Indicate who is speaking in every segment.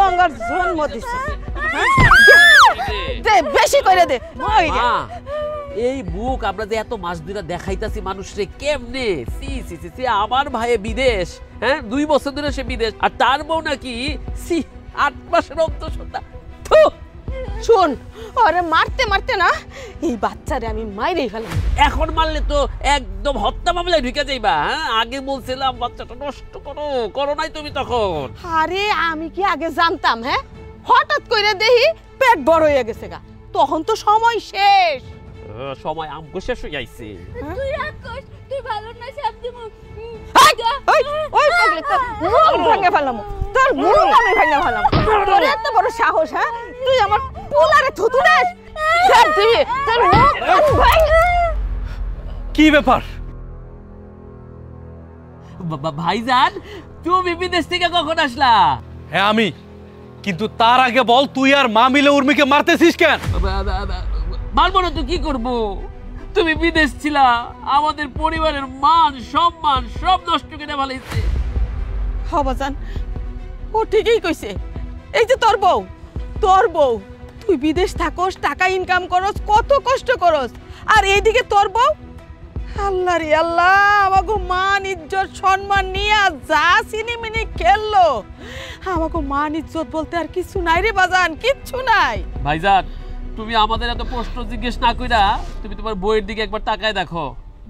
Speaker 1: গঙ্গার জন্ম দিছে দে বেশি করে দে ওই রে
Speaker 2: এই বুক আমরা যে এত মাস ধরে দেখাইতাছি মানুষরে কেমনে সি সি সি আমার ভাইয়ে বিদেশ হ্যাঁ 2 বছর ধরে সে বিদেশ আর তার বউ নাকি সি 8 মাসের অন্তঃসত্ত্বা থু
Speaker 1: শুন আরে মারতে মারতে না এই বাচ্চারে আমি মাইরেই ফেলাম
Speaker 2: এখন মারলে তো একদম হত্যা মামলায় ঢুকে যাইবা হ্যাঁ আগে বলছিলাম বাচ্চাটা নষ্ট করো নাই তুমি তখন
Speaker 1: আরে আমি কি আগে জানতাম হ্যাঁ হঠাৎ কইরা দেখি পেট বড় হয়ে গেছে গা তখন তো সময় শেষ
Speaker 2: সময় আমগো শেষ হয়ে যাইছে
Speaker 3: তুই রাগ কর তুই ভালো না সব দিমু
Speaker 1: ওই পাগলি তো মুখ ভাঙে ফেলাম তোর মুখ আমি ভাঙে ফেলাম তোর এত বড় সাহস হ্যাঁ তুই আমার পোলারে থুতু দেস স্যার তুই তোর মুখ ভাঙ
Speaker 4: কি ব্যাপার
Speaker 2: ভাইজান তুমি বিদেশ থেকে কখন আসলা
Speaker 4: হ্যাঁ আমি কিন্তু তার আগে বল তুই আর মা মিলে উর্মিকে মারতেছিস কেন
Speaker 2: মারবো না তো কি করবো তুমি বিদেশ ছিলা আমাদের পরিবারের মান সম্মান সব নষ্ট করে ফেলাইছে
Speaker 1: হবাজান ও ঠিকই কইছে এই যে তোর বউ তুই বিদেশ থাকস টাকা ইনকাম করস কত কষ্ট করস আর এইদিকে তোর বউ আল্লাহ রে আল্লাহ আমাগো মান ইজ্জত সম্মান নিয়ে যা সিনেমিনি খেললো আমাগো মান ইজ্জত বলতে আর কিছু নাই রে বাজান কিচ্ছু নাই
Speaker 2: ভাইজান তুমি আমাদের এত প্রশ্ন জিজ্ঞেস না কইরা তুমি তোমার বউয়ের দিকে একবার তাকায় দেখো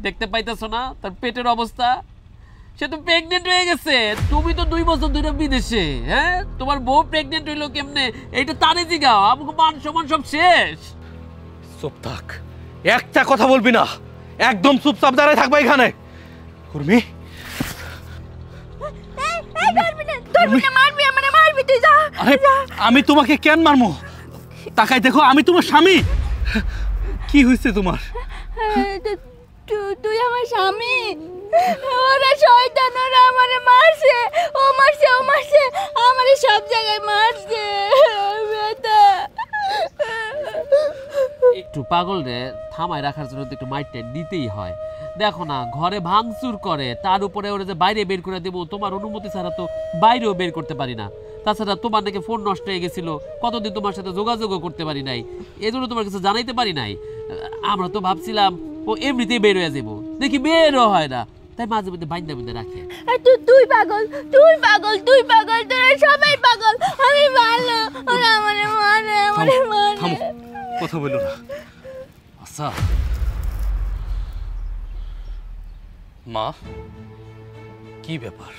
Speaker 2: দেখতে পাইতেছো না তার পেটের অবস্থা সে তো প্রেগনেন্ট হয়ে গেছে তুমি তো 2 বছর ধরে বিদেশে হ্যাঁ তোমার বউ প্রেগনেন্ট হইলো কেমনে এইটা তারে জিগাও আমাকে মান সম্মান সব শেষ
Speaker 4: চুপ থাক একটা কথা বলবি না একদম চুপচাপ দাঁড়ায় থাকবা এখানে উর্মি
Speaker 3: মারবি তুই যা
Speaker 4: আমি তোমাকে কেন মারমু তাকাই দেখো আমি তোমার স্বামী কি হয়েছে তোমার
Speaker 3: তুই আমার স্বামী ওরা শয়তান ওরা আমারে মারছে ও মারছে আমারে সব জায়গায় মারছে
Speaker 2: একটু পাগল রে থামায় রাখার জন্য একটু মাইরটা দিতেই হয় দেখো না ঘরে ভাঙচুর করে তার উপরে ওরা যে বাইরে বের করে দেবো তোমার অনুমতি ছাড়া তো বাইরেও বের করতে পারি না তাছাড়া তোমার নাকি ফোন নষ্ট হয়ে গেছিল কতদিন তোমার সাথে যোগাযোগও করতে পারি নাই এজন্য তোমার কাছে জানাইতে পারি নাই আমরা তো ভাবছিলাম ও এমনিতেই বের হয়ে যাবো দেখি বেরও হয় না তাই মাঝে মধ্যে বাইন্দা রাখে
Speaker 3: তুই পাগল তোরা সবাই পাগল আমি ভালো ওরা আমারে মারে
Speaker 4: থামো কথা বলো না আচ্ছা মা কি ব্যাপার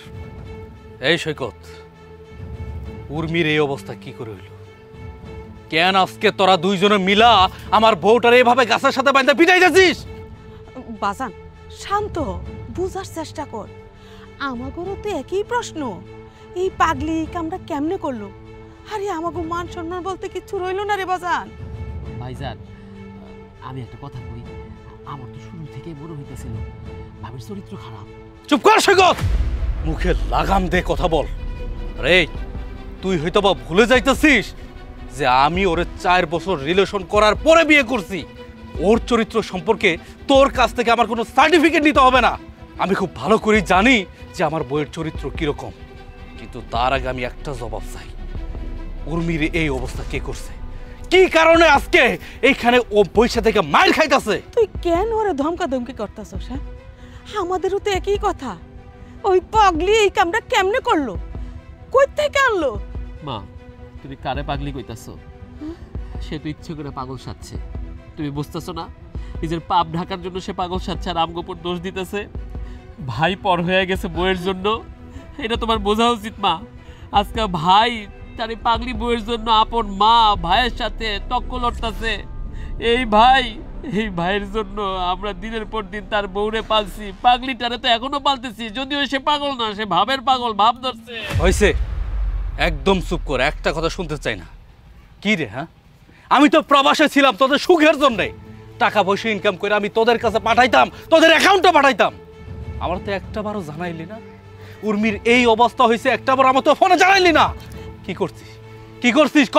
Speaker 4: এই সৈকত উর্মির এই অবস্থা কি করে হইল কেন আজকে তোরা দুইজনে মিলা আমার বউটার এইভাবে গাছের সাথে বাঁধা পিটাই যাচ্ছিস
Speaker 1: বাজান শান্ত বুঝার চেষ্টা কর আমাগোরও তো একই প্রশ্ন এই পাগলি কামটা কেমনে করলো আরে আমাগো মান সম্মান বলতে কিচ্ছু রইলো না রে বাজান
Speaker 2: ভাইজান আমি একটা কথা কই আমার তো শুরু থেকে মনে হইতেছিল ভাবির চরিত্র খারাপ
Speaker 4: চুপ কর সৈকত মুখে লাগাম দে কথা বল আরে তুই হয়তো বা ভুলে যাইতেছিস যে আমি ওরে 4 বছর রিলেশন করার পরে বিয়ে করছি ওর চরিত্র সম্পর্কে তোর কাছ থেকে আমার কোনো সার্টিফিকেট নিতে হবে না আমি খুব ভালো করে জানি যে আমার বইয়ের চরিত্র কিরকম কিন্তু তার আগে আমি একটা জবাব চাই উর্মির এই অবস্থা কে করছে কি কারণে আজকে এইখানে ও পয়সা থেকে মাইর খাইতেছে
Speaker 1: তুই কেন ওরে ধমকি করতেছস হ্যাঁ আমাদেরও তো একই কথা ওই পাগলি এই কামটা কেমনে করলো কই থেকে আনলো
Speaker 2: মা তুমি কারে পাগলি কইতাছো সে তো ইচ্ছে করে পাগল সাজছে তুমি বুঝতেছো না নিজের পাপ ঢাকার জন্য সে পাগল সাজছে আর আমগো উপর দোষ দিতেছে ভাই পর হয়ে গেছে বউয়ের জন্য এটা তোমার বোঝা উচিত মা আজকে ভাই তার এই পাগলি বউয়ের জন্য আপন মা ভাইয়ের সাথে তক্ক লড়তেছে এই ভাইয়ের জন্য আমরা দিনের পর দিন তার বউরে পালছি পাগলিটারে তো এখনো পালতেছি যদিও সে পাগল না সে ভাবের পাগল ভাব ধরছে
Speaker 4: হইছে একদম চুপ করে একটা কথা শুনতে চাই না কি রে হ্যাঁ আমি তো প্রবাসে ছিলাম তোদের সুখের জন্য টাকা পয়সা ইনকাম করে আমি তোদের কাছে পাঠাইতাম তোদের অ্যাকাউন্টে পাঠাইতাম আমার তো একটাবারও জানাইলি না উর্মির এই অবস্থা হয়েছে একটাবার আমার তো ফোনে জানাইলি না কি করছিস ক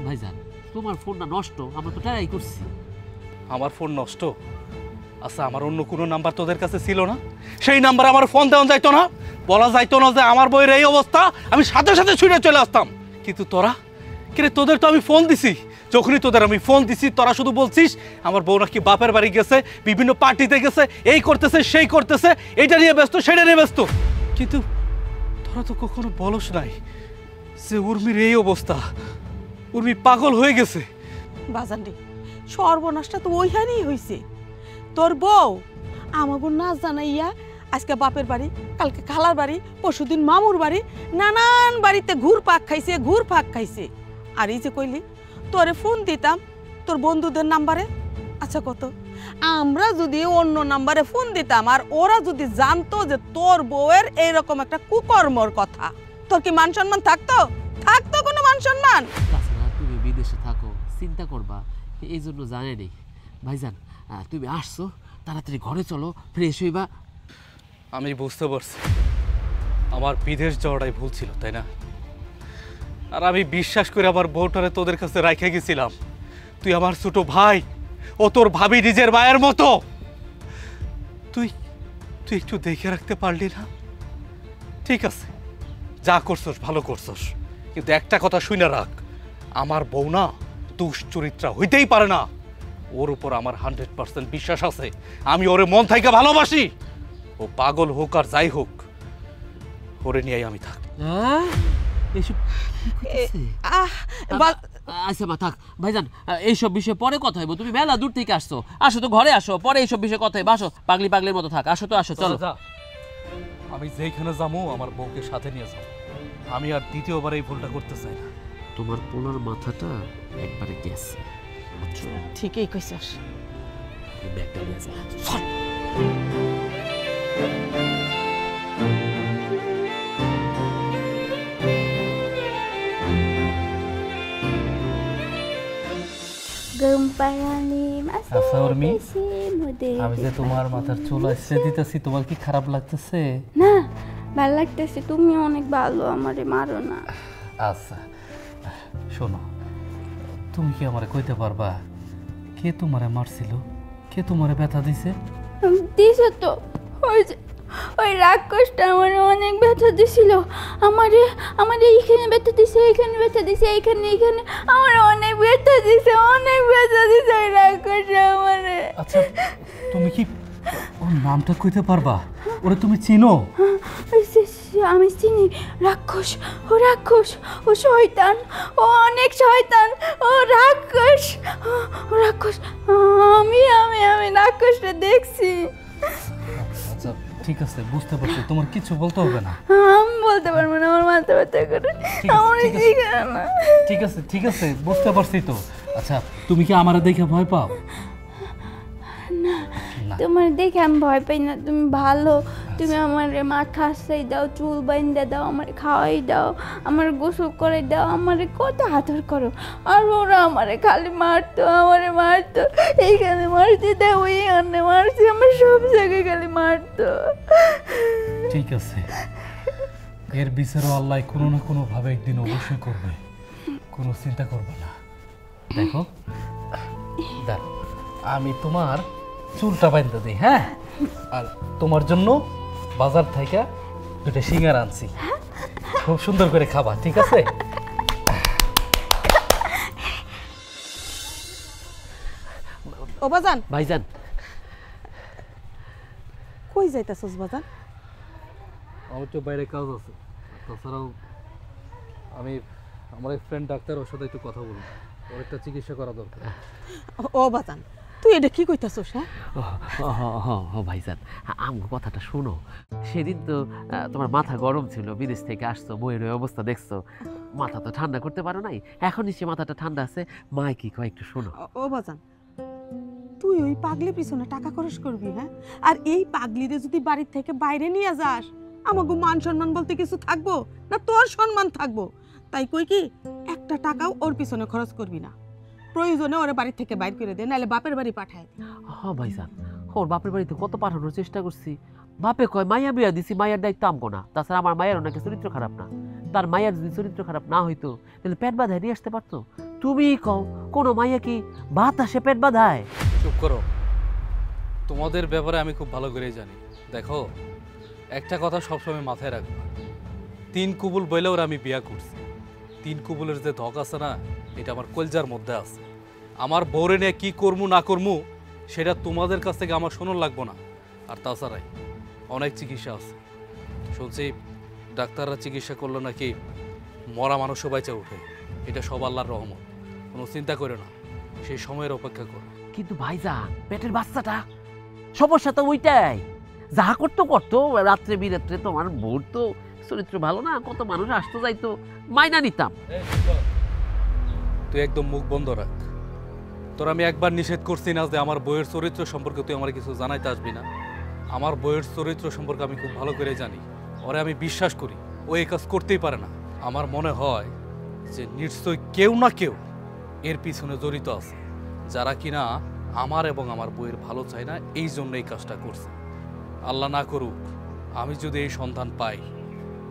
Speaker 2: ভাইজান তোমার ফোনটা নষ্ট আমরা তো ট্রাই করছি
Speaker 4: আমার ফোন নষ্ট আচ্ছা আমার অন্য কোনো নাম্বার তোদের কাছে ছিল না সেই নাম্বার আমার ফোন দেওয়া যাইতো না বলা যাইতো না যে আমার বইয়ের এই অবস্থা আমি সাথে সাথে ছুটে চলে আসতাম কিন্তু তোরা কিরে, তোদের তো আমি ফোন দিছি, যখনই তোদের আমি ফোন দিছি তোরা শুধু বলছিস আমার বউ নাকি বাপের বাড়ি গেছে, বিভিন্ন পার্টিতে গেছে, এই করতেছে সেই করতেছে, এইটা নিয়ে ব্যস্ত সেটা নিয়ে ব্যস্ত। কিন্তু তোরা তো কখনো বলস নাই যে উর্মির এই অবস্থা, উর্মি পাগল হয়ে গেছে।
Speaker 1: বাজান রে, সর্বনাশটা তো ওইখানেই হয়েছে। তোর বউ আমাকে না জানাইয়া আজকে বাপের বাড়ি, কালকে খালার বাড়ি, পরশুদিন মামুর বাড়ি, নানান বাড়িতে ঘুর পাক খাইছে। আর এই যে কইলি তোরে ফোন দিতাম তোর বন্ধুদের নাম্বারে, আচ্ছা কত আমরা যদি অন্য নাম্বারে ফোন দিতাম আর ওরা যদি জানতো যে তোর বউয়ের এইরকম একটা কুকর্মর কথা, তোর কি মান সম্মান থাকতো? থাকতো কোনো মান সম্মান?
Speaker 2: তাছাড়া তুমি বিদেশে থাকো, চিন্তা করবা, এই জন্য জানেনি। ভাইজান তুমি আসছো, তাড়াতাড়ি ঘরে চলো, ফ্রেশ হইবা।
Speaker 4: আমি বুঝতে পারছি আমার বিদেশ যাওয়াটাই ভুল ছিল, তাই না? আর আমি বিশ্বাস করে আমার বউটারে তোদের কাছে রাইখে গেছিলাম। তুই আমার ছোট ভাই, ও তোর ভাবি নিজের মায়ের মতো। তুই তুই একটু দেখে রাখতে পারলি না? ঠিক আছে, যা করছস ভালো করছস, কিন্তু একটা কথা শুনে রাখ, আমার বউ না দুশ্চরিত্রা হইতেই পারে না। ওর উপর আমার 100% বিশ্বাস আছে। আমি ওরে মন থেকে ভালোবাসি। ও পাগল হোক আর যাই হোক, ওরে নিয়েই আমি থাক।
Speaker 2: এইসব কি কইতেছে? আচ্ছা মা থাক ভাইজান, এইসব বিষয়ে পরে কথা হইব। তুমি মেলা দূর থেকে আসছো, আসো তো ঘরে আসো, পরে এইসব বিষয়ে কথা হইব। আসো, পাগলির মতো থাক, আসো তো আসো, চলো।
Speaker 4: আমি যেখানে যাবো আমার বউকে সাথে নিয়ে যাবো। আমি আর দ্বিতীয়বার এই ভুলটা করতে চাই না।
Speaker 2: তোমার পোলার মাথাটা একবারে গেছে, বুঝছো?
Speaker 1: ঠিকই কইছস।
Speaker 2: এই ব্যাগটা নিয়ে যা।
Speaker 4: আচ্ছা উর্মি, আমি যে তোমার মাথার চুল আসছে দিতেছি, তোমার কি খারাপ লাগতেছে?
Speaker 3: না, ভালো লাগতেছে। তুমি অনেক ভালো, আমারে মারো না।
Speaker 4: আচ্ছা শোনো, তুমি কি আমারে কইতে পারবা কে তোমারে মারছিল, কে তোমারে ব্যথা দিছে?
Speaker 3: দিছে তো ওই রাক্ষসটা আমারে অনেক ব্যথা দিছিল। আমারে এইখানে ব্যথা দিছে, এইখানে ব্যথা দিছে, এইখানে আমার অনেক ব্যথা দিছে ওই রাক্ষসটা আমারে।
Speaker 4: আচ্ছা তুমি কি ওর নামটা কইতে পারবা? ওরে তুমি চিনো?
Speaker 3: আমি চিনি। রাক্ষস, ও শয়তান, ও অনেক শয়তান, ও রাক্ষস। আমি রাক্ষসটা দেখছি।
Speaker 4: আচ্ছা ঠিক আছে, বুঝতে পারছি, তোমার কিছু বলতে হবে না।
Speaker 3: আমি বলতে পারবো না, আমার মাথা ব্যথা করে।
Speaker 4: ঠিক আছে বুঝতে পারছি তো। আচ্ছা তুমি কি আমারে দেখে ভয় পাও?
Speaker 3: না, তোমার দেখে আমি ভয় পাই না। তুমি ভালো, তুমি আমার মাথা আশ্রাই দাও, চুল বাইন্দা দাও, আমার খাওয়াই দাও, আমার গোসল করে দাও, আমার কত আদর করো। আর ওরা আমারে খালি মারতো, এইখানে মারতে দেয়, ওইখানে মারছে, আমার সব জায়গায় খালি মারতো।
Speaker 4: ঠিক আছে, এর বিচারও আল্লাহ কোনো না কোনো ভাবে একদিন অবশ্যই করবে, কোনো চিন্তা করবে না। দেখো দেখো, আমি তোমার চুলটা বাইন্ধা দিই, হ্যাঁ? আর তোমার জন্য বাজার থেকে 2টা সিঙ্গারা আনছি, খুব সুন্দর করে খাবা, ঠিক আছে?
Speaker 1: ও বাজান,
Speaker 2: ভাইজান
Speaker 1: কই যাইতাছস বাজান?
Speaker 4: আমার তো বাইরে কাজ আছে, তাছাড়াও আমার এক ফ্রেন্ড ডাক্তার, ওর সাথে একটু কথা বলবো, ওর একটা চিকিৎসা করা দরকার।
Speaker 1: ও বাজান, তুই এটা কি কইতাছস? হ্যাঁ
Speaker 2: ভাইজান, আমগো কথাটা শোনো। সেদিন তো তোমার মাথা গরম ছিল, বিদেশ থেকে আসছো, বইয়ের ওই অবস্থা দেখছো, মাথা তো ঠান্ডা করতে পারো নাই। এখন নিশ্চয়ই মাথাটা ঠান্ডা আছে, মা কি কয় একটু শোনো।
Speaker 1: ও বাজান, তুই ওই পাগলি পিছনে টাকা খরচ করবি, হ্যাঁ? আর এই পাগলিরে যদি বাড়ির থেকে বাইরে নিয়ে যাস, আমাকে মান সম্মান বলতে কিছু থাকবো না? তোর সম্মান থাকবো। তাই কই কি, একটা টাকাও ওর পিছনে খরচ করবি না। প্রয়োজনে ওরে বাড়ি থেকে বাইর করে দে, নাহলে বাপের বাড়ি পাঠায় দে।
Speaker 2: হ্যাঁ ভাইজান, ওর বাপের বাড়িতে কত পাঠানোর চেষ্টা করছি, বাপে কয় মাইয়া বিয়া দিছি, মায়ের দায়িত্ব আমগো না। তাছাড়া আমার মায়ের নাকি চরিত্র খারাপ না, তার মায়ের যদি চরিত্র খারাপ না হইতো তাহলে পেট বাঁধায় নিয়ে আসতে পারতো। তুমি কও, কোনো মাইয়া কি বাতাসে পেট বাঁধায়?
Speaker 4: চুপ করো, তোমাদের ব্যাপারে আমি খুব ভালো করেই জানি। দেখো, একটা কথা সবসময় মাথায় রাখবো, 3 কবুল বইলে ওরা আমি বিয়া করছি, তিন কুবলের যে ধক আছে না, এটা আমার কলজার মধ্যে আছে। আমার বউরে নিয়ে কি করমু না করমু সেটা তোমাদের কাছ থেকে আমার শোনার লাগবো না। আর তাছাড়াই অনেক চিকিৎসা আছে, শুনছি ডাক্তাররা চিকিৎসা করলো নাকি মরা মানুষও বাইচা উঠে। এটা সব আল্লাহর রহমত, কোনো চিন্তা করে না, সেই সময়ের অপেক্ষা করো।
Speaker 2: কিন্তু ভাইজা পেটের বাচ্চাটা, সমস্যা তো ওইটাই। যা করতো করতো, রাত্রে বিরাত্রে তোমার বউর তো চরিত্র ভালো না, কত মানুষ আসতো যাইতো, মাইনা নিতাম।
Speaker 4: তুই একদম মুখ বন্ধ রাখ। তোর আমি একবার নিষেধ করছি না যে আমার বইয়ের চরিত্র সম্পর্কে তুই আমার কিছু জানাইতে আসবি না? আমার বইয়ের চরিত্র সম্পর্কে আমি খুব ভালো করে জানি, ওরে আমি বিশ্বাস করি, ও এই কাজ করতেই পারে না। আমার মনে হয় যে নিশ্চয়ই কেউ না কেউ এর পিছনে জড়িত আছে, যারা কিনা আমার এবং আমার বইয়ের ভালো চায় না, এই জন্য এই কাজটা করছে। আল্লাহ না করুক আমি যদি এই সন্ধান পাই,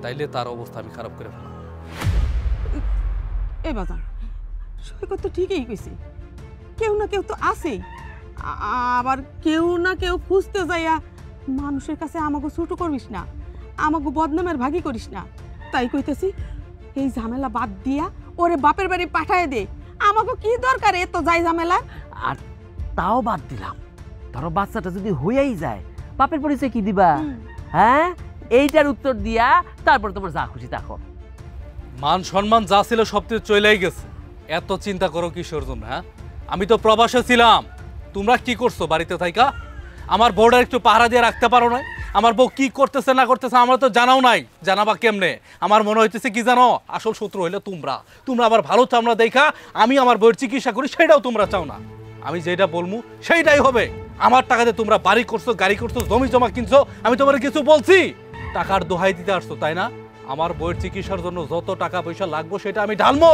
Speaker 4: তাইলে তার অবস্থা আমি খারাপ করে ফেলাম।
Speaker 1: এ বাজান, সৈকত তো ঠিকই কইছে, কেউ না কেউ তো আছেই। আবার কেউ না কেউ খুঁজতে যাইয়া মানুষের কাছে আমাকে ছোট করিস না, আমাকে বদনামের ভাগি করিস না। তাই কইতেছি, এই ঝামেলা বাদ দিয়া ওরে বাপের বাড়ি পাঠায় দে। আমাকে কি দরকার এত যাই ঝামেলা?
Speaker 2: আর তাও বাদ দিলাম, ধরো বাচ্চাটা যদি হইয়াই যায়, বাপের পরিচয় কি দিবা? হ্যাঁ, এইটার উত্তর দিয়া তারপর তোমার যা খুশি তা করো।
Speaker 4: মান সম্মান যা ছিল সব তো চলেই গেছে, এত চিন্তা করো কিসের জন্য? হ্যাঁ, আমি তো প্রবাসে ছিলাম, তোমরা কি করছো বাড়িতে থাইকা? আমার বউটার একটু পাহারা দিয়ে রাখতে পারো না? আমার বউ কি করতেছে না করতেছে আমার তো জানাও নাই, জানাবা কেমনে? আমার মনে হইতেছে কি জানো, আসল শত্রু হইলে তোমরা। তোমরা আবার ভালো চাও না দেখা আমি আমার বউয়ের চিকিৎসা করি, সেটাও তোমরা চাও না। আমি যেটা বলবো সেইটাই হবে। আমার টাকাতে তোমরা বাড়ি করছো, গাড়ি করছো, জমি জমা কিনছো, আমি তোমার কিছু বলছি? টাকার দোহাই দিতে আসছো তাই না? আমার বউয়ের চিকিৎসার জন্য যত টাকা পয়সা লাগবো সেটা আমি ঢালবো,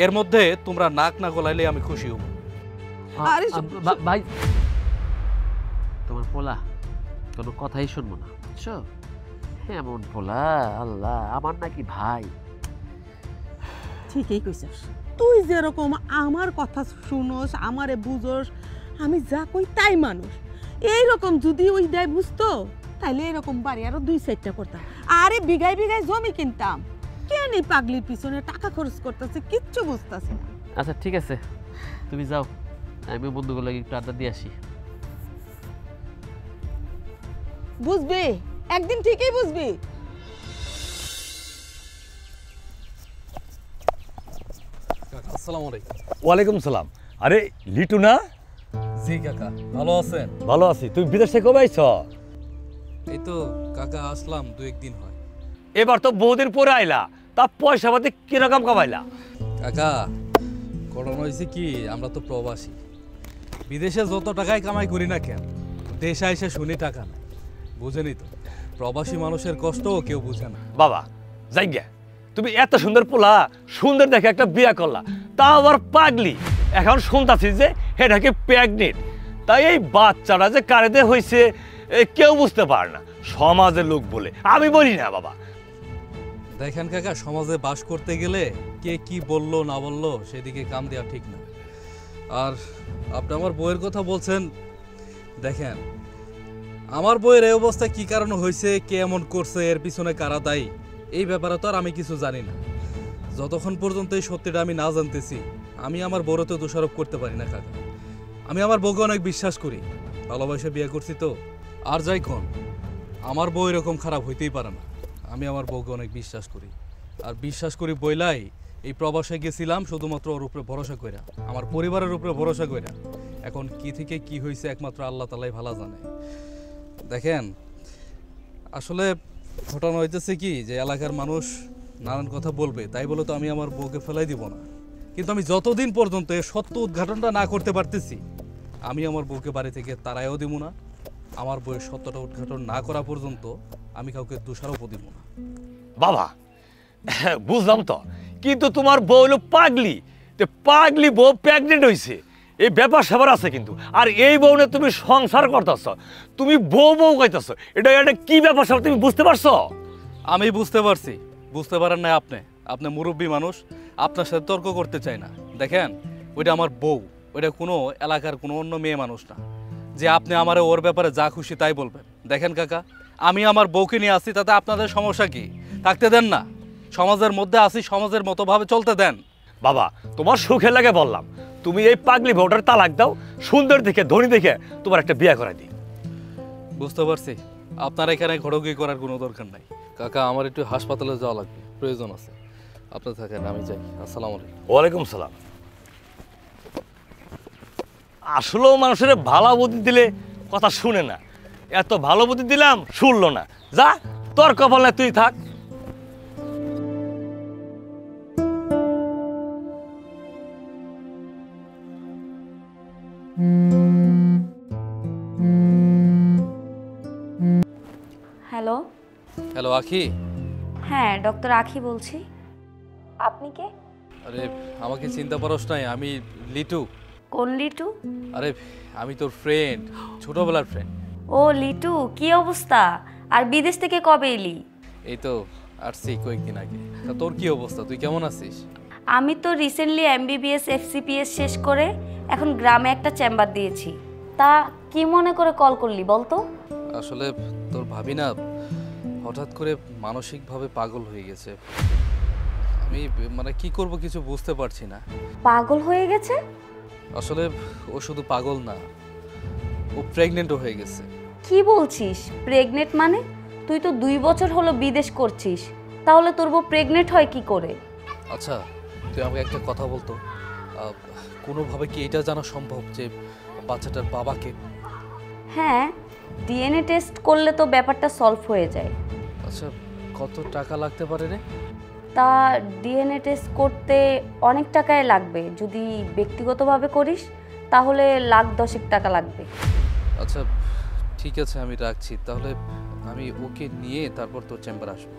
Speaker 4: এর মধ্যে তোমরা নাক না গলাইলে আমি খুশি হব।
Speaker 1: আরে
Speaker 2: ভাই, তোমার পোলা কোনো কথাই শুনবো না, বুঝছো? এমন পোলা, আল্লাহ, আমার নাকি ভাই।
Speaker 1: ঠিকই কইছিস, তুই যেরকম আমার কথা শুনোস, আমারে বুঝোস, আমি যা কই তাই মানুষ। এইরকম যদি ওই দেয় বুঝতো, তাইলে এরকম বাড়ি আরো 2-4টা করতাম, আরে বিঘায় বিঘায় জমি কিনতাম। কেন এই পাগলির পিছনে টাকা খরচ করতেছে কিচ্ছু বুঝতেছি না।
Speaker 2: আচ্ছা ঠিক আছে, তুমি যাও, আমি বন্ধুগুলো লাগে একটু আড্ডা দিয়ে আসি।
Speaker 1: বুঝবি, একদিন ঠিকই বুঝবি।
Speaker 4: আসসালামু আলাইকুম।
Speaker 5: ওয়ালাইকুম সালাম। আরে লিটু না?
Speaker 4: জি কাকা, ভালো আছেন?
Speaker 5: ভালো আছি। তুমি বিদেশ থেকে কবে আইছ?
Speaker 4: এই তো কাকা আসলাম 2-1 দিন হয়।
Speaker 5: এবার তো বহুদিন পরে আইলা, তা পয়সা পাতি কিরকম কামাইলা?
Speaker 4: কাকা ঘটনা হয়েছে কি, আমরা তো প্রবাসী, বিদেশে যত টাকাই কামাই করি না কেন, দেশে এসে শুনি টাকা নাই। বুঝেনি তো, প্রবাসী মানুষের কষ্ট কেউ বুঝে না।
Speaker 5: বাবা যাইগা, তুমি এত সুন্দর পোলা, সুন্দর দেখে একটা বিয়া করলা, তা আবার পাগলি। এখন শুনতাছি যে এটাকে প্রেগনেন্ট। তাই এই বাচ্চাটা যে কারেতে হয়েছে কেউ বুঝতে পারে না, সমাজের লোক বলে। আমি বলি না বাবা।
Speaker 4: দেখেন কাকা, সমাজে বাস করতে গেলে কে কি বললো না বললো সেদিকে কান দেওয়া ঠিক না। আর আপনি আমার বইয়ের কথা বলছেন, দেখেন আমার বইয়ের এই অবস্থা কি কারণে হয়েছে, কে এমন করছে, এর পিছনে কারা দায়ী, এই ব্যাপারে তো আর আমি কিছু জানি না। যতক্ষণ পর্যন্ত এই সত্যিটা আমি না জানতেছি, আমি আমার বউকে দোষারোপ করতে পারি না কাকা। আমি আমার বউকে অনেক বিশ্বাস করি, ভালোবাসা বিয়ে করছি তো। আর যাই কোন, আমার বউ এরকম খারাপ হইতেই পারে না। আমি আমার বউকে অনেক বিশ্বাস করি, আর বিশ্বাস করি বইলাই এই প্রবাসে গেছিলাম শুধুমাত্র ওর উপরে ভরসা কইরা, আমার পরিবারের উপরে ভরসা কইরা। এখন কি থেকে কি হয়েছে একমাত্র আল্লাহ তাআলাই ভালো জানে। দেখেন আসলে ঘটনা হইতেছে কি, যে এলাকার মানুষ নানান কথা বলবে, তাই বলে তো আমি আমার বউকে ফেলাই দিব না। কিন্তু আমি যতদিন পর্যন্ত এর সত্য উদ্ঘাটনটা না করতে পারতেছি, আমি আমার বউকে বাড়ি থেকে তাড়াইও দিব না। আমার বউয়ের সত্যটা উদ্ঘাটন না করা পর্যন্ত আমি কাউকে দোষারোপও দিব না।
Speaker 5: বাবা বুঝলাম তো, কিন্তু তোমার বউ হলো পাগলি। পাগলি বউ প্রেগনেন্ট হয়েছে, এই ব্যাপার স্যাপার আছে কিন্তু। আর এই বউ নিয়ে তুমি সংসার করতেছ, তুমি বউ বউ কইতেছ, এটা এটা কি ব্যাপার স্যাপার তুমি বুঝতে পারছো?
Speaker 4: আমি বুঝতে পারছি, বুঝতে পারেন না আপনি? আপনি মুরব্বী মানুষ, আপনার সাথে তর্ক করতে চাই না। দেখেন ওইটা আমার বউ, ওইটা কোনো এলাকার কোনো অন্য মেয়ে মানুষ না যে আপনি আমারে ওর ব্যাপারে যা খুশি তাই বলবেন। দেখেন কাকা, আমি আমার বউকে নিয়ে আসছি, তাতে আপনাদের সমস্যা কি? থাকতে দেন না, সমাজের মধ্যে আছি, সমাজের মতো ভাবে চলতে দেন।
Speaker 5: বাবা তোমার সুখে লাগে বললাম, তুমি এই পাগলি ভোটার তালাক দাও, সুন্দর দেখে ধনী দেখে তোমার একটা বিয়ে করাই দিই।
Speaker 4: বুঝতে পারছি, আপনার এখানে ঘোড়াঘুড়ি করার কোনো দরকার নাই। কাকা, আমার একটু হাসপাতালে যাওয়া লাগবে, প্রয়োজন আছে। আপনি থাকেন, আমি যাই। আসসালামু আলাইকুম।
Speaker 5: ওয়ালাইকুম সালাম। আসলেও মানুষের ভালো বুদ্ধি দিলে কথা শুনে না, এত ভালো বুদ্ধি দিলাম শুনলো না। যা, তোর কপালে তুই থাক।
Speaker 6: হ্যালো।
Speaker 4: হ্যালো আখি।
Speaker 6: হ্যাঁ, ডক্টর আখি বলছি। আপনি কে?
Speaker 4: আরে আমাকে চিন্তা করস নাই, আমি লিটু।
Speaker 6: কোন লিটু?
Speaker 4: আরে আমি তোর ফ্রেন্ড, ছোটবেলার ফ্রেন্ড।
Speaker 6: ও লিটু, কি অবস্থা? আর বিদেশ থেকে কবে এলি?
Speaker 4: এই তো আসছি কয়েকদিন আগে। তা তোর কি অবস্থা, তুই কেমন আছিস?
Speaker 6: আমি তো রিসেন্টলি এমবিবিএস এফসিপিএস শেষ করে এখন গ্রামে একটা চেম্বার দিয়েছি। তা কি মনে করে কল করলি বলতো?
Speaker 4: আসলে তোর ভাবি না হঠাৎ করে মানসিকভাবে পাগল হয়ে গেছে। আমি মানে কি করব কিছু বুঝতে পারছি না।
Speaker 6: পাগল হয়ে গেছে?
Speaker 4: আসলে ও শুধু পাগল না, ও প্রেগনেন্টও হয়ে গেছে।
Speaker 6: কি বলছিস? প্রেগনেন্ট মানে? তুই তো 2 বছর হলো বিদেশ করছিস, তাহলে তোর বউ প্রেগনেন্ট হয় কি করে?
Speaker 4: আচ্ছা তুই আমাকে একটা কথা বলতো, কোনোভাবে কি এটা জানা সম্ভব যে বাচ্চাটার বাবাকে?
Speaker 6: হ্যাঁ, ডিএনএ টেস্ট করলে তো ব্যাপারটা সলভ হয়ে যায়।
Speaker 4: আচ্ছা কত টাকা লাগতে পারে রে?
Speaker 6: তা ডিএনএ টেস্ট করতে অনেক টাকাই লাগবে। যদি ব্যক্তিগতভাবে করিস তাহলে 1,10,000 টাকা লাগবে।
Speaker 4: আচ্ছা ঠিক আছে, আমি রাখছি তাহলে। আমি ওকে নিয়ে তারপর তোর চেম্বার আসবো।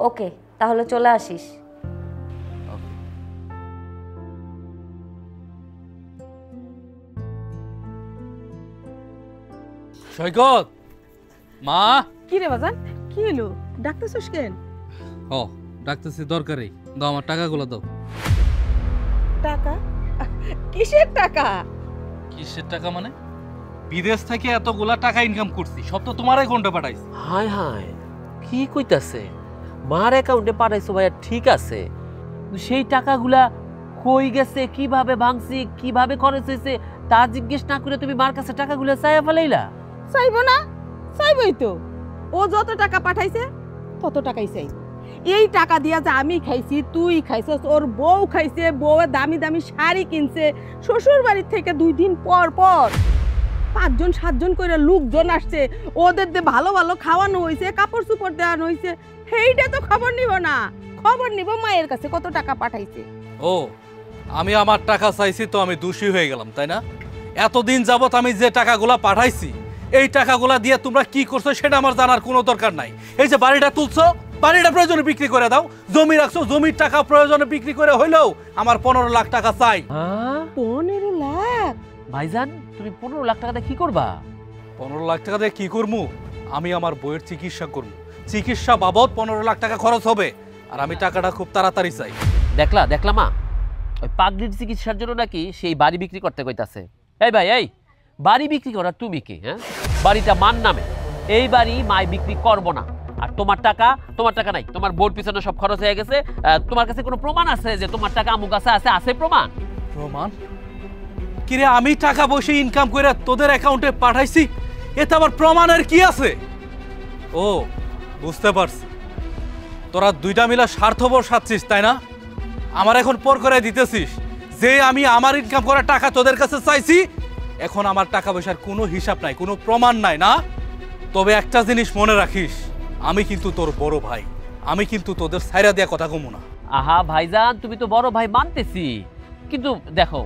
Speaker 6: ওকে, তাহলে চলে আসিস।
Speaker 4: সৈকত, মা।
Speaker 1: কি রে বাজান, কি হলো? ডাকতেছিস কেন?
Speaker 4: ও ডাকতেছি দরকারই, দাও আমার টাকাগুলো দাও।
Speaker 1: টাকা? কিসের টাকা?
Speaker 4: কিসের টাকা মানে? বিদেশ থেকে এতগুলা টাকা ইনকাম করছি, সব তো তোমার অ্যাকাউন্টে পাঠাইছি।
Speaker 2: হায় হায়, কি কইতাছে? মার অ্যাকাউন্টে পাঠাইছো ভাইয়া, ঠিক আছে, সেই টাকাগুলা কই গেছে, কিভাবে ভাঙছি, কিভাবে খরচ হয়েছে তা জিজ্ঞেস না করে তুমি মার কাছে টাকাগুলা চাইয়া ফেলাইলা?
Speaker 1: চাইবো না? চাইবই তো। ও যত টাকা পাঠাইছে তত টাকাই চাই। এই টাকা দিয়া যে আমি খাইছি, তুই খাইছস, ওর বউ খাইছে, বউয়ের দামি দামি শাড়ি কিনছে, শ্বশুর বাড়ির থেকে 2 দিন পর পর 5জন 7জন করে লোকজন আসছে, ওদের দিয়ে ভালো ভালো খাওয়ানো হয়েছে, কাপড় চোপড় দেওয়ানো হয়েছে। সেইটা তো খবর নিব না, খবর নিব মায়ের কাছে কত টাকা পাঠাইছে।
Speaker 4: ও আমি আমার টাকা চাইছি তো আমি দোষী হয়ে গেলাম, তাই না? এতদিন যাবত আমি যে টাকাগুলা পাঠাইছি, এই টাকাগুলা দিয়ে তোমরা কি করছো সেটা আমার জানার কোনো দরকার নাই। এই যে বাড়িটা তুলছো, বাড়িটা প্রয়োজনে বিক্রি করে দাও। জমি রাখছো, জমির টাকা প্রয়োজনে বিক্রি করে হইলেও আমার 15 লাখ টাকা চাই।
Speaker 1: 15 লাখ?
Speaker 2: ভাইজান, তুমি 15 লাখ টাকা দিয়ে কি করবা?
Speaker 4: 15 লাখ টাকা দিয়ে কি করবো? আমি আমার বইয়ের চিকিৎসা করবো। চিকিৎসা বাবদ 15 লাখ টাকা খরচ হবে, আর আমি টাকাটা খুব তাড়াতাড়ি চাই।
Speaker 2: দেখলা মা, ওই পাগলির চিকিৎসার জন্য নাকি সেই বাড়ি বিক্রি করতে কইতাছে। এই ভাই, এই বাড়ি বিক্রি করার তুমি কে? হ্যাঁ, বাড়িটা মান নামে, এই বাড়ি মাই বিক্রি করবো না। আর তোমার টাকা নাই, তোমার বোর্ড পিছনে সব খরচ হয়ে গেছে। তোমার কাছে কোনো প্রমাণ আছে যে তোমার টাকা আমু কাছে আছে প্রমাণ?
Speaker 4: প্রমাণ? কিরে, আমি টাকা পয়সা ইনকাম করে তোদের অ্যাকাউন্টে পাঠাইছি, এতে আবার প্রমাণের কি আছে? ও বুঝতে পারছি, তোরা দুইটা মিলা স্বার্থপর সাচ্ছিস, তাই না? আমার এখন পর করে দিতেছিস যে আমি আমার ইনকাম করা টাকা তোদের কাছে চাইছি, এখন আমার টাকা পয়সার কোনো হিসাব নাই, কোনো প্রমাণ নাই না? তবে একটা জিনিস মনে রাখিস, আমি কিন্তু তোর বড় ভাই, আমি কিন্তু তোদের ছাইরা দেয়া কথা কমু না।
Speaker 2: আহা ভাইজান, তুমি তো বড় ভাই মানতেছি, কিন্তু দেখো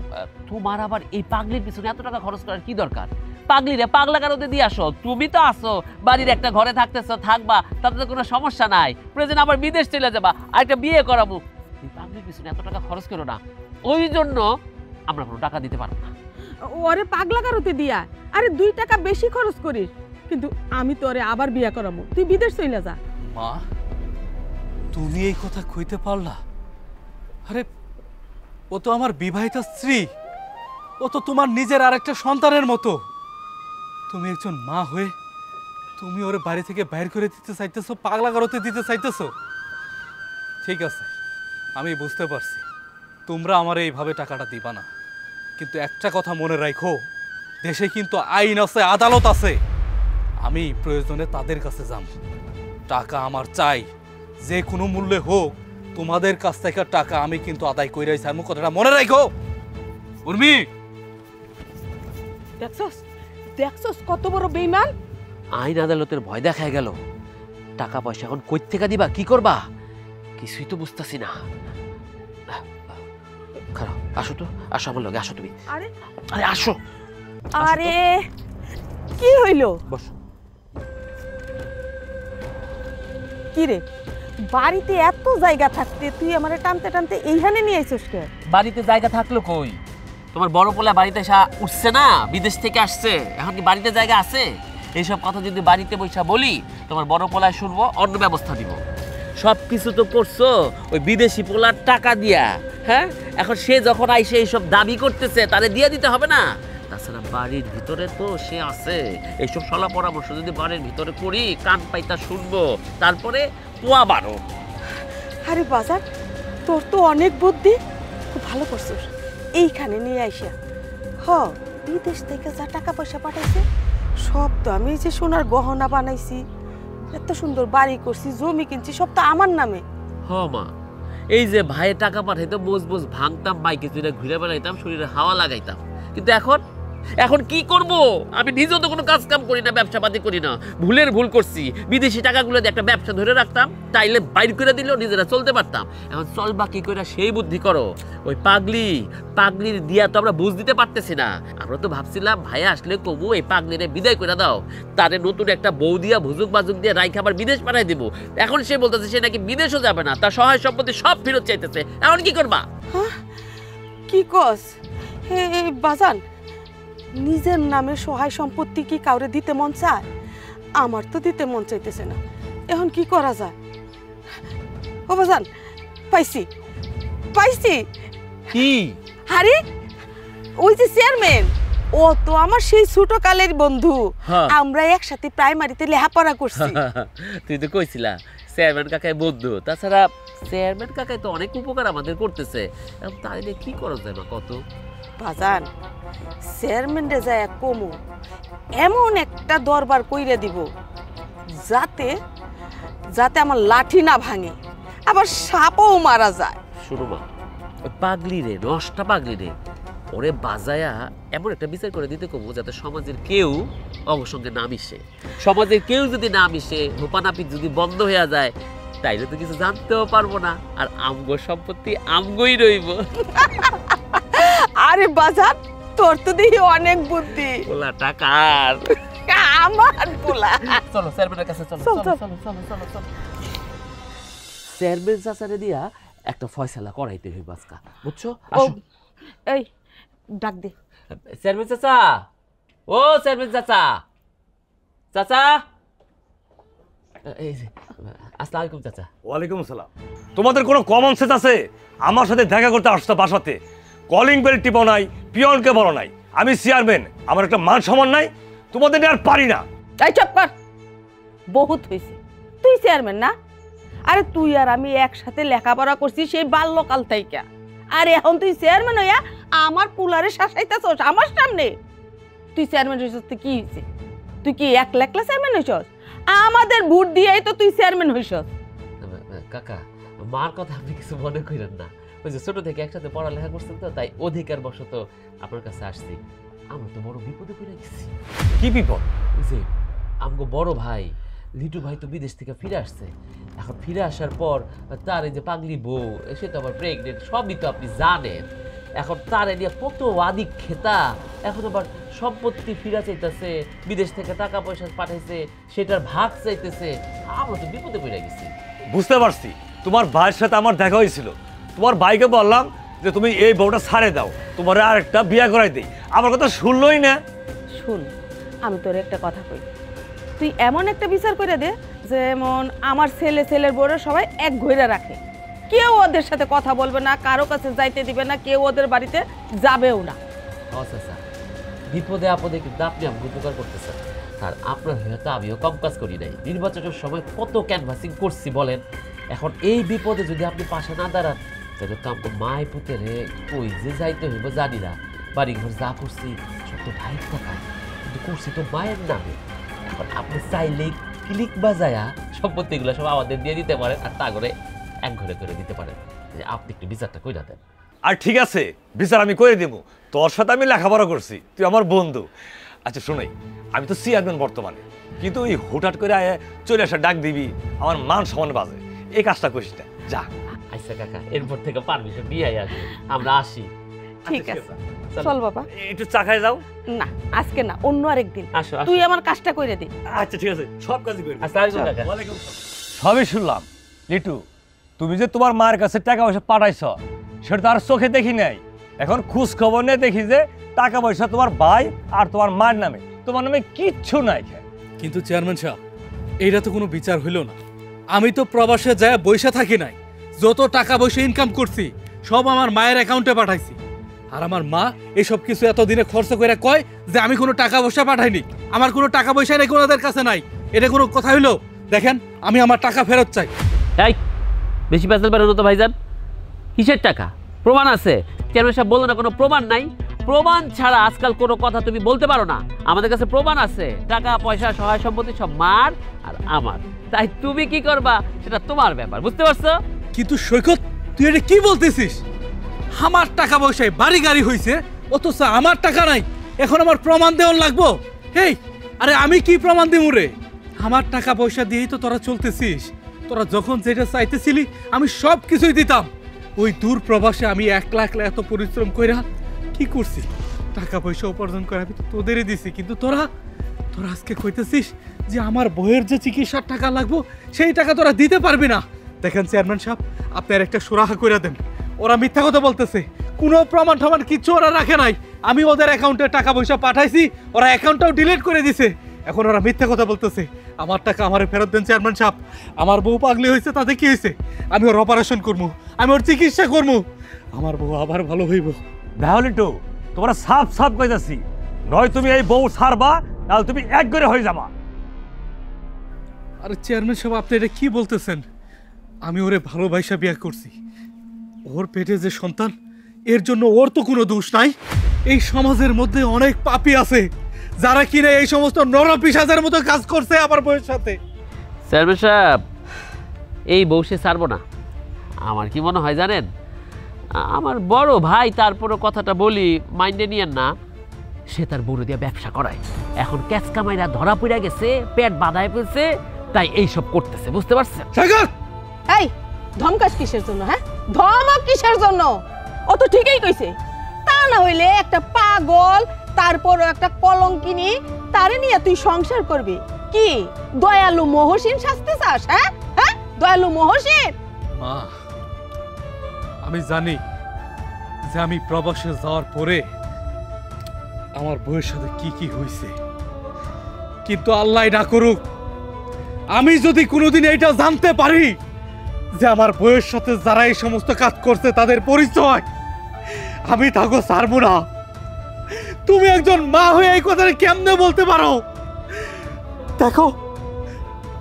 Speaker 2: তোমার আবার এই পাগলির পিছনে এত টাকা খরচ করার কি দরকার? পাগলিরে পাগলা কারোতে দিয়ে আসো, তুমি তো আসো বাড়ির একটা ঘরে থাকতেছো, থাকবা, তাতে তো কোনো সমস্যা নাই। প্রয়োজন আবার বিদেশ চলে যাবা, আর একটা বিয়ে করাবো। এই পাগলির পিছনে এত টাকা খরচ করো না, ওই জন্য আমরা কোনো টাকা দিতে পারবো না।
Speaker 1: ওরে পাগলা কারোতে দিয়া, আরে 2 টাকা বেশি খরচ করিস, কিন্তু আমি তোরে আবার বিয়া করাবো, তুই বিদেশ চলে যা।
Speaker 4: মা, তুমি এই কথা কইতে পারলা? আরে ও তো আমার বিবাহিতা স্ত্রী, ও তো তোমার নিজের আরেকটা সন্তানের মতো। তুমি একজন মা হয়ে তুমি ওরে বাড়ি থেকে বাইর করে দিতে চাইতেছো, পাগলা করতে দিতে চাইতেছো? ঠিক আছে, আমি বুঝতে পারছি তোমরা আমার এইভাবে টাকাটা দিবা না, কিন্তু একটা কথা মনে রাখো, দেশে কিন্তু আইন আছে, আদালত আছে। আমি প্রয়োজনে তাদের কাছে যাব। টাকা আমার চাই, যে কোনো মূল্যে হোক। তোমাদের কাছ থেকে টাকা আমি কিন্তু আদায় কইরাইছি, আমি কথাটা মনে রাখো। উর্মি,
Speaker 1: দেখছস দেখছস কত বড় বেঈমান।
Speaker 2: আইন আদালতের ভয় দেখায় গেল। টাকা পয়সা এখন কই থেকে দিবা, কি করবা, কিছুই তো বুঝতাছি না। খারাপ, আসো তো, আসো আমার লগে, আসো তুমি।
Speaker 1: আরে
Speaker 2: আরে আসো।
Speaker 1: আরে কি হইল?
Speaker 2: বসো।
Speaker 1: কি রে, বাড়িতে এত জায়গা থাকতে তুই আমারে টানতে টানতে এইখানে নিয়ে আইছস কে?
Speaker 2: বাড়িতে জায়গা থাকলো কই? তোমার বড় পোলা বাড়িতে এসে উঠছে না, বিদেশ থেকে আসছে, এখন কি বাড়িতে জায়গা আছে? এইসব কথা যদি বাড়িতে বসে বলি, তোমার বড় পোলায় শুনবো, অন্য ব্যবস্থা দিব। সব কিছু তো করছো ওই বিদেশি পোলার টাকা দিয়া। হ্যাঁ, এখন সে যখন আইসে এইসব দাবি করতেছে, তারে দিয়ে দিতে হবে না? তাছাড়া বাড়ির ভিতরে তো সে আছে, এইসব সলা পরামর্শ যদি বাড়ির ভিতরে করি, কান পাইতা শুনবো, তারপরে পোয়া বারো।
Speaker 1: আরে বাজার, তোর তো অনেক বুদ্ধি, খুব ভালো করছিস এইখানে নিয়ে আইসা। বিদেশ থেকে যা টাকা পয়সা পাঠাইছে সব তো আমি যে সোনার গহনা বানাইছি, এত সুন্দর বাড়ি করছি, জমি কিনছি, সব তো আমার নামে।
Speaker 2: মা, এই যে ভাইয়ে টাকা পাঠাইতো, বোঝ বোঝ ভাঙতাম, বাইকে চুরে ঘুরে বেড়াইতাম, শরীরে হাওয়া লাগাইতাম, কিন্তু এখন কি করব? আমি নিজেও তো কোনো কাজ কাম করি না, ব্যবসা পাতি করি না। ভুলের ভুল করছি, বিদেশি টাকাগুলো দিয়ে একটা ব্যবসা ধরে রাখতাম, তাইলে বাইর করে দিলেও নিজেরা চলতে পারতাম। এখন চলবা কি করে সেই বুদ্ধি করো। ওই পাগলির দিয়া তো আমরা বুঝ দিতে পারতেছি না। আমরা তো ভাবছিলাম ভাই আসলে কমু এই পাগলিরে বিদায় করে দাও, তারে নতুন একটা বউ দিয়া ভুজুক বাজুক দিয়ে রাইখা আবার বিদেশ পাঠাই দিব। এখন সে বলতেছে সে নাকি বিদেশও যাবে না, তার সহায় সম্পত্তি সব ফেরত চাইতেছে। এখন কি করবা?
Speaker 1: কি কস হে বাজান, নিজের নামে সহায় সম্পত্তি কি কাউরে দিতে মন চায়? আমার তো দিতে মন চাইতেছে না, এখন কি করা যায়? ও বাজান, পাইছি।
Speaker 2: কি?
Speaker 1: আরে ওই যে চেয়ারম্যান, ও তো আমার সেই ছোট কালের বন্ধু। আমরা একসাথে প্রাইমারিতে লেখাপড়া করছি।
Speaker 2: তুই তো কইছিলা চেয়ারম্যান কাকাই বন্ধু। তাছাড়া চেয়ারম্যান কাকাই তো অনেক উপকার আমাদের করতেছে, তাই নিয়ে কি করা যায় না কত?
Speaker 1: বাজান, চেয়ারম্যানরে যায় কমু, এমন একটা দরবার কইরে দিব যাতে যাতে আমার লাঠি না ভাঙে, আবার সাপও মারা যায়।
Speaker 2: শুনো মা, ওই পাগলি রে, নষ্টা পাগলি রে, ওরে বাজায়া এমন একটা বিচার করে দিতে কমু যাতে সমাজের কেউ ওর সঙ্গে না মিশে। সমাজের কেউ যদি না মিশে, হোপানাপিট যদি বন্ধ হয়ে যায়, তাইলে তো কিছু জানতেও পারবো না, আর আমগো সম্পত্তি আমগোই রইব।
Speaker 1: আরে বাজার, তোর তো দেখি অনেক বুদ্ধি।
Speaker 2: পোলা টাকার
Speaker 1: আমার পোলা।
Speaker 2: চলো চেয়ারম্যানের কাছে, চলো চলো চলো চলো চলো চলো। চেয়ারম্যান চাচারে দিয়া একটা ফয়সালা করাইতে হইব আজকা, বুঝছো? আসো।
Speaker 1: এই ডাক দে।
Speaker 2: চেয়ারম্যান চাচা, ও চেয়ারম্যান চাচা, চাচা। এই যে, আসসালামু আলাইকুম চাচা।
Speaker 5: ওয়ালাইকুম আসসালাম। তোমাদের কোনো কমন সেন্স আছে? আমার সাথে দেখা করতে আসছো বাসাতে, কলিং বেল টিপো নাই, পিয়নকে বলো নাই। আমি চেয়ারম্যান, আমার একটা মান সম্মান নাই, তোমাদের নিয়ে আর পারি না।
Speaker 1: এই চুপ কর, বহুত হয়েছে। তুই চেয়ারম্যান না? আরে তুই আর আমি একসাথে লেখাপড়া করছি সেই বাল্যকাল থেকে, আর এখন তুই চেয়ারম্যান হইয়া আমার পুলারে শাসাইতেছস আমার সামনে। তুই চেয়ারম্যান হইছস তো কি হয়েছে? তুই কি একলা একলা চেয়ারম্যান হইছস? আমাদের ভোট দিয়েই তো তুই চেয়ারম্যান হইছস।
Speaker 2: কাকা, মার কথা আপনি কিছু মনে করেন না। ওই যে ছোট থেকে একসাথে পড়ালেখা করছেন তো, তাই অধিকার বশত আপনার কাছে আসছি। আমরা তো বড় বিপদে পড়ে গেছি।
Speaker 5: কি বিপদ?
Speaker 2: ওই যে আমগো বড় ভাই লিটু ভাই তো বিদেশ থেকে ফিরে আসছে। এখন ফিরে আসার পর তার এই যে পাগলি বউ, সে তো আবার প্রেগনেন্ট, সবই তো আপনি জানেন। এখন তার নিয়ে কত আদিক খেতা, এখন আবার সম্পত্তি ফিরা চাইতেছে, বিদেশ থেকে টাকা পয়সা পাঠাইছে, সেটার ভাগ চাইতেছে। আমরা তো বিপদে পড়ে গেছি।
Speaker 5: বুঝতে পারছি, তোমার ভাইয়ের সাথে আমার দেখা হয়েছিল। তোমার ভাইকে বললাম যে তুমি এই বউটা ছাড়ে দাও, তোমার আর একটা বিয়ে করাই দেই। আমার কথা শুনলই না।
Speaker 1: শুন, আমি তোর একটা কথা কই, তুই এমন একটা বিচার করে দে যেমন আমার ছেলের বউরা সবাই এক ঘইরা রাখে, কেউ ওদের সাথে কথা বলবে না, কারো কাছে যাইতে দিবে না, কেউ ওদের বাড়িতে যাবেও না।
Speaker 2: আচ্ছা, বিপদে আপদে কিন্তু আপনি আমাকে উপকার করতেছেন, আর আপনার হয়তো আমিও কম কাজ করি নাই। নির্বাচনের সময় কত ক্যানভাসিং করছি বলেন, এখন এই বিপদে যদি আপনি পাশে না দাঁড়ান তাহলে তো আমাকে মায় পুতে রে কই যে যাইতে হইব জানি না, বাড়ি ঘর যা করছি সব তো ভাইয়ের টাকা, কিন্তু করছি তো মায়ের নামে। এখন আপনি চাইলেই ক্লিক বাজায়া সম্পত্তিগুলো সব আমাদের দিয়ে দিতে পারেন, আর তা করে এক ঘরে করে দিতে পারেন। আপনি একটু বিচারটা কইরা দেন।
Speaker 5: আর ঠিক আছে, বিচার আমি করে দেবো। তোর সাথে আমি লেখাপড়া করছি, তুই আমার বন্ধু। আচ্ছা শোনাই, আমি তো চেয়ারম্যান বর্তমানে, কিন্তু ওই হুটহাট করে চলে আসা ডাক দিবি, আমার মান সমান বাজে, এই কাজটা করিস না, যা।
Speaker 2: আচ্ছা কাকা, এরপর থেকে পারমিশন নিয়ে আসবে, আমরা আসি।
Speaker 1: ঠিক আছে, চল বাবা।
Speaker 5: একটু চা খাই যাও।
Speaker 1: না আজকে না, অন্য আরেকদিন।
Speaker 2: আসো
Speaker 1: তুই আমার কাজটা কইরে দে।
Speaker 5: আচ্ছা ঠিক আছে, সব কাজই করি।
Speaker 2: আসসালামু আলাইকুম কাকা।
Speaker 5: সবই শুনলাম লিটু, তুমি যে তোমার মায়ের কাছে টাকা পয়সা পাঠাইছ সেটা তো আর চোখে দেখি নাই। এখন খোঁজ খবর নিয়ে দেখি যে টাকা পয়সা তোমার ভাই আর তোমার মায়ের নামে, তোমার নামে কিচ্ছু নাই।
Speaker 4: কিন্তু চেয়ারম্যান সাহেব, এইটা তো কোনো বিচার হইল না। আমি তো প্রবাসে যায় বৈশা থাকি নাই, যত টাকা পয়সা ইনকাম করছি সব আমার মায়ের অ্যাকাউন্টে পাঠাইছি। আর আমার মা এসব কিছু এতদিনে খরচ করে কয় যে আমি কোনো টাকা পয়সা পাঠাইনি, আমার কোনো টাকা পয়সা নাকি ওনাদের কাছে নাই। এটা কোনো কথা হইলো? দেখেন, আমি আমার টাকা ফেরত চাই।
Speaker 2: এই বেশি পেছাল বেরোনো তো ভাইজান, কিসের টাকা? প্রমাণ আছে? চেয়ারম্যান সাহেব বললো না কোনো প্রমাণ নাই। প্রমাণ ছাড়া আজকাল কোনো কথা তুমি বলতে পারো না। আমাদের কাছে প্রমাণ আছে, টাকা পয়সা সহায় সম্পত্তি সব মার আর আমার। তাই তুমি কি করবা সেটা তোমার ব্যাপার, বুঝতে পারছো?
Speaker 4: কিন্তু সৈকত, তুই এটা কি বলতেছিস? আমার টাকা পয়সায় বাড়ি গাড়ি হয়েছে, অথচ আমার টাকা নাই। এখন আমার প্রমাণ দেওয়ার লাগবো? হেই, আরে আমি কি প্রমাণ দিব রে? আমার টাকা পয়সা দিয়েই তো তোরা চলতেছিস। তোরা যখন যেটা চাইতেছিলি আমি সব কিছুই দিতাম। ওই দূর প্রবাসে আমি একলা একলা এত পরিশ্রম কইরা কি করছি, টাকা পয়সা উপার্জন করে আমি তো তোদেরই দিছি। কিন্তু তোরা আজকে কইতেছিস যে আমার বইয়ের যে চিকিৎসার টাকা লাগবো সেই টাকা তোরা দিতে পারবি না। দেখেন চেয়ারম্যান সাহেব, আপনার একটা সুরাহা করে দেন। ওরা মিথ্যা কথা বলতেছে, কোনো প্রমাণ টমান কিচ্ছু ওরা রাখে নাই। আমি ওদের অ্যাকাউন্টে টাকা পয়সা পাঠাইছি, ওরা অ্যাকাউন্টটাও ডিলিট করে দিছে। এখন ওরা মিথ্যা কথা বলতেছে। আমার টাকা আমারে ফেরত দেন চেয়ারম্যান সাহেব। আমার বউ পাগলি হয়েছে, তাতে কি হয়েছে? আমি ওর অপারেশন করবো, আমি ওর চিকিৎসা করবো, আমার বউ আবার ভালো হইব।
Speaker 5: তাহলে তো তোমরা সাফ সাফ কইতাছি, নয় তুমি এই বউ ছাড়বা, নাহলে তুমি এক করে হয়ে যাবা।
Speaker 4: আরে চেয়ারম্যান সাহেব, আপনি এটা কি বলতেছেন? আমি ওরে ভালোবাসা বিয়ে করছি। ওর পেটে যে সন্তান, এর জন্য ওর তো কোনো দোষ নাই। এই সমাজের মধ্যে অনেক পাপী আছে যারা কিনা এই সমস্ত নরপিশাচের মতো কাজ করছে আমার বউয়ের সাথে।
Speaker 2: চেয়ারম্যান সাহেব, এই বউ সে ছাড়বো না। আমার কি মনে হয় জানেন, আমার বড় ভাই, তারপরও কথাটা বলি, মাইন্ডে নিয়েন না, সে তার বউরে দিয়ে ব্যবসা করায়। এখন ক্যাচকা মাইরা ধরা পড়ে গেছে, পেট বাঁধায় ফেলছে, তাই এইসব করতেছে, বুঝতে পারছেন?
Speaker 1: এই ধমকাস কিসের জন্য? হ্যাঁ, ধমক কিসের জন্য? ও তো ঠিকই কইছে। তা না হইলে একটা পাগল, তারপরও একটা কলঙ্কিনী, তারে নিয়ে তুই সংসার করবি? কি দয়ালু মহসিন শাস্তি চাস? হ্যাঁ হ্যাঁ, দয়ালু মহসিন।
Speaker 4: মা, আমি জানি যে আমি প্রবাসে যাওয়ার পরে আমার বউয়ের সাথে কি কি হয়েছে, কিন্তু আল্লাহ না করুক আমি যদি কোনোদিন এইটা জানতে পারি যে আমার বউয়ের সাথে যারা এই সমস্ত কাজ করছে তাদের পরিচয়, আমি তাকে ছাড়বো না। তুমি একজন মা হয়ে এই কথাটা কেমনে বলতে পারো? দেখো,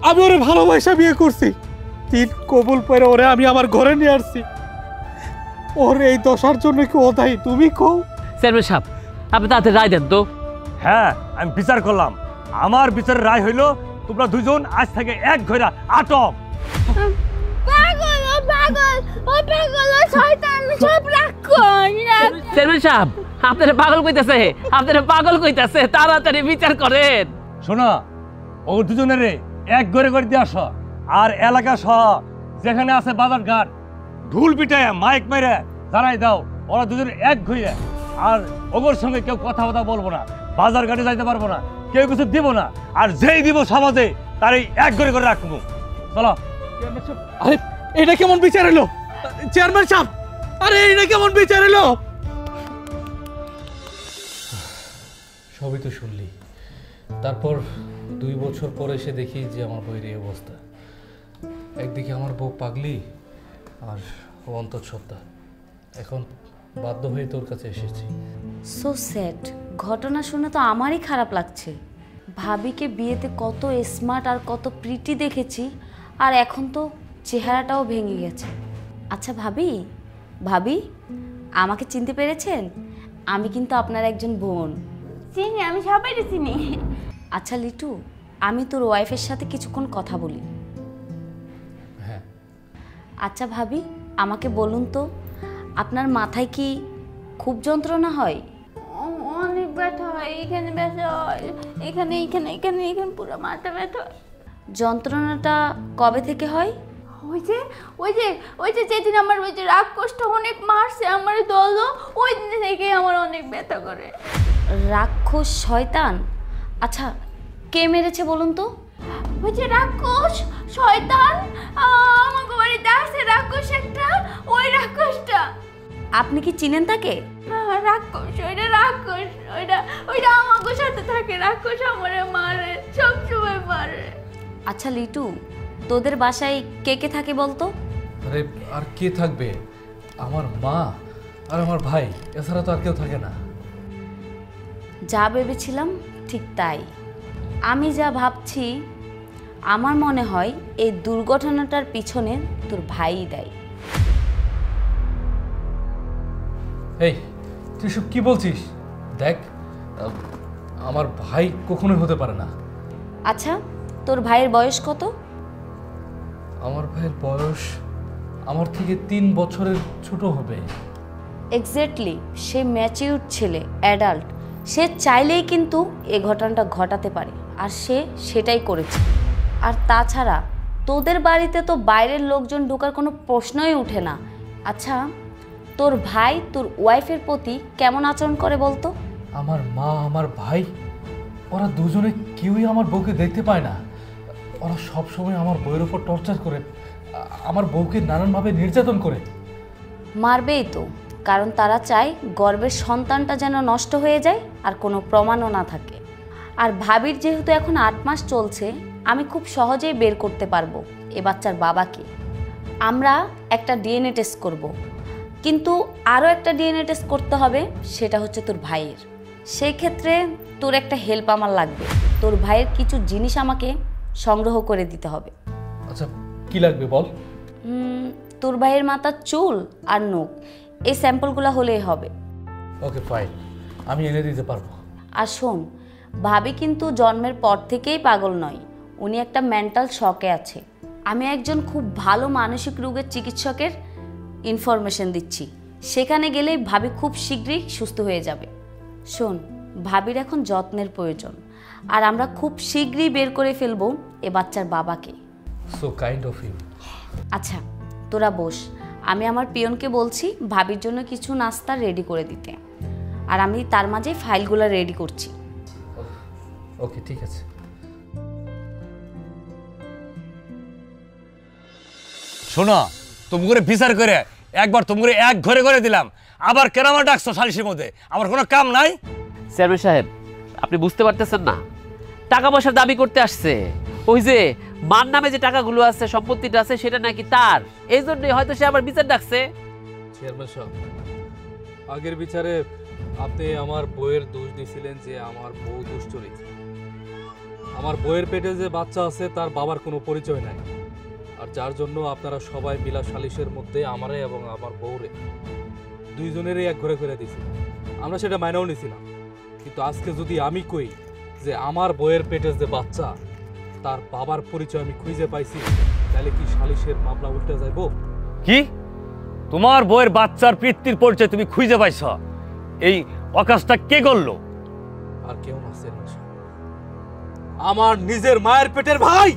Speaker 4: আমি ওরে ভালোবাসা বিয়ে করছি, তিন কবুল পরে ওরে আমি আমার ঘরে নিয়ে আসছি। ওর এই দশার জন্য কি ও দায়ী? তুমি কও।
Speaker 2: চেয়ারম্যান সাহেব, আপনি তাতে রায় দেন তো।
Speaker 5: হ্যাঁ, আমি বিচার করলাম, আমার বিচারের রায় হইল তোমরা দুজন আজ থেকে এক ঘরে আটক।
Speaker 3: পাগল, ও পাগল, ও পাগল, ও শয়তান, সব রাক্ষস।
Speaker 2: চেয়ারম্যান সাহেব, আপনারা পাগল কইতাছে, আপনারা পাগল কইতাছে, তাড়াতাড়ি বিচার করেন।
Speaker 5: শোনো, ও দুজনের এক ঘরে করে দিয়ে আসো, আর এলাকা সহ যেখানে আছে বাজার ঘাট ঢুল পিটায় মাইক মেরে জানাই দাও ওরা দুজন এক ঘুরে। আর ওগর সঙ্গে কেউ কথা বলবো না, বাজার ঘাটে যাইতে পারবো না, কেউ কিছু দিব না, আর যেই দিব সমাজে তারই এক ঘরে করে রাখবো। চলো।
Speaker 4: আরে এটা কেমন বিচার এলো চেয়ারম্যান সাহেব? আরে এটা কেমন বিচার এলো?
Speaker 7: সবই তো শুনলি। তারপর 2 বছর পরে এসে দেখি যে আমার বউয়ের এই অবস্থা। একদিকে আমার বউ পাগলি আর ও অন্তঃসত্ত্বা। এখন বাধ্য হয়ে তোর কাছে এসেছি।
Speaker 6: So sad. ঘটনা শুনে তো আমারই খারাপ লাগছে। ভাবিকে বিয়েতে কত স্মার্ট আর কত প্রিটি দেখেছি, আর এখন তো চেহারাটাও ভেঙে গেছে। আচ্ছা ভাবি, ভাবি আমাকে চিনতে পেরেছেন? আমি কিন্তু আপনার একজন বোন।
Speaker 3: চিনি, আমি সবাই চিনি।
Speaker 6: আচ্ছা লিটু, আমি তোর ওয়াইফের সাথে কিছুক্ষণ কথা বলি।
Speaker 7: হ্যাঁ।
Speaker 6: আচ্ছা ভাবি, আমাকে বলুন তো, আপনার মাথায় কি খুব যন্ত্রণা হয়?
Speaker 3: অনেক ব্যথা হয়, এখানে ব্যথা হয়, এখানে এখানে এখানে এখানে পুরো মাথা ব্যথা হয়।
Speaker 6: যন্ত্রণাটা কবে থেকে হয়?
Speaker 3: ওই যে যেদিন আমার ওই যে রাক্ষসটা অনেক মারছে আমার দল, ওই দিন থেকে আমার অনেক ব্যথা করে।
Speaker 6: রাক্ষস, শয়তান? আচ্ছা কে মেরেছে বলুন তো?
Speaker 3: ওই যে রাক্ষস শয়তান আমাকে বাড়িতে আসে, রাক্ষস একটা, ওই রাক্ষসটা।
Speaker 6: আপনি কি চিনেন তাকে?
Speaker 3: রাক্ষস, ওইটা আমাকে সাথে থাকে। রাক্ষস আমারে মারে, সবসময় মারে।
Speaker 6: আচ্ছা লিটু, তোদের বাসায় কে কে থাকে বলতো?
Speaker 7: আরে আর কে থাকবে? আমার মা আর আমার ভাই, এছাড়া তো আর কেউ থাকে না।
Speaker 6: যা ভেবেছিলাম ঠিক তাই। আমি যা ভাবছি, আমার মনে হয় এই দুর্ঘটনাটার পিছনে তোর ভাইই দায়ী।
Speaker 7: এই তুই সব কি বলছিস? দেখ, আমার ভাই কখনোই হতে পারে না।
Speaker 6: আচ্ছা তোর ভাইয়ের বয়স কত?
Speaker 7: আমার ভাইয়ের বয়স আমার থেকে 3 বছরের ছোট হবে।
Speaker 6: এক্স্যাক্টলি, সে ম্যাচিউর ছেলে, অ্যাডাল্ট। সে চাইলেই কিন্তু এই ঘটনাটা ঘটাতে পারে, আর সে সেটাই করেছে। আর তাছাড়া তোদের বাড়িতে তো বাইরের লোকজন ঢোকার কোনো প্রশ্নই ওঠে না। আচ্ছা তোর ভাই তোর ওয়াইফের প্রতি কেমন আচরণ করে বলতো?
Speaker 7: আমার মা, আমার ভাই, ওরা দুজনে কেউই আমার বউকে দেখতে পায় না। ওরা সবসময় আমার বউয়ের ওপর টর্চার করে, আমার বউকে নানানভাবে নির্যাতন করে।
Speaker 6: মারবেই তো, কারণ তারা চায় গর্ভের সন্তানটা যেন নষ্ট হয়ে যায় আর কোনো প্রমাণও না থাকে। আর ভাবির যেহেতু এখন 8 মাস চলছে, আমি খুব সহজেই বের করতে পারবো এ বাচ্চার বাবাকে। আমরা একটা ডিএনএ টেস্ট করব, কিন্তু আরও একটা ডিএনএ টেস্ট করতে হবে, সেটা হচ্ছে তোর ভাইয়ের। সেই ক্ষেত্রে তোর একটা হেল্প আমার লাগবে। তোর ভাইয়ের কিছু জিনিস আমাকে সংগ্রহ করে দিতে হবে।
Speaker 7: আচ্ছা কি লাগবে বল?
Speaker 6: তোর ভাইয়ের মাথার চুল আর নখ, এই স্যাম্পলগুলো হলেই হবে।
Speaker 7: ওকে ফাইন, আমি এনে দিতে পারবো।
Speaker 6: আর শোন, ভাবি কিন্তু জন্মের পর থেকেই পাগল নয়, উনি একটা মেন্টাল শকে আছে। আমি একজন খুব ভালো মানসিক রোগের চিকিৎসকের ইনফরমেশন দিচ্ছি, সেখানে গেলেই ভাবি খুব শীঘ্রই সুস্থ হয়ে যাবে। শোন, ভাবির এখন যত্নের প্রয়োজন, আর আমরা খুব শীঘ্রই বের করে ফেলবো এ বাচ্চার বাবাকে।
Speaker 7: So kind of you.
Speaker 6: আচ্ছা তোরা বস, আমি আমার পিয়নকে বলছি ভাবির জন্য কিছু নাস্তা রেডি করে দিতে, আর আমি তার মাঝে ফাইলগুলো রেডি করছি।
Speaker 7: ওকে ঠিক আছে।
Speaker 5: শোনো, তুমি করে বিচার করে একবার তুমি করে এক ঘরে করে দিলাম, আবার কেন আমার ডাকছো সালিশের মধ্যে? আমার কোনো কাম নাই?
Speaker 2: চেয়ারম্যান সাহেব, আপনি বুঝতে পারতেছেন না, টাকা পয়সার দাবি করতে আসছে। ওই যে মার নামে যে টাকাগুলো আছে, সম্পত্তিটা আছে, সেটা নাকি তার। এই জন্যই হয়তো সে আবার বিচার ডাকছে।
Speaker 7: চেয়ারম্যান সাহেব, আগের বিচারে আপনি আমার বউয়ের দোষ দিয়েছিলেন যে আমার বউ দুশ্চরিত্র। আমার বউয়ের পেটে যে বাচ্চা আছে তার বাবার কোনো পরিচয় নাই, আর যার জন্য আপনারা সবাই মিলা সালিশের মধ্যে আমারে এবং আমার বউরে দুইজনেরই এক ঘরে করে দিয়েছি। আমরা সেটা মাইনাও নিছি না, কিন্তু আজকে যদি আমি কই যে আমার বউয়ের পেটে যে বাচ্চা তার বাবার পরিচয় আমি খুঁজে পাইছি, তাহলে কি সালিশের মামলা উল্টে যাইব?
Speaker 5: কি তোমার বউয়ের বাচ্চার পিতৃর পরিচয় তুমি খুঁজে পাইছ? এই অকাজটা কে করলো?
Speaker 7: আর কেউ না চেয়ারম্যান সাহেব,
Speaker 4: আমার নিজের মায়ের পেটের ভাই।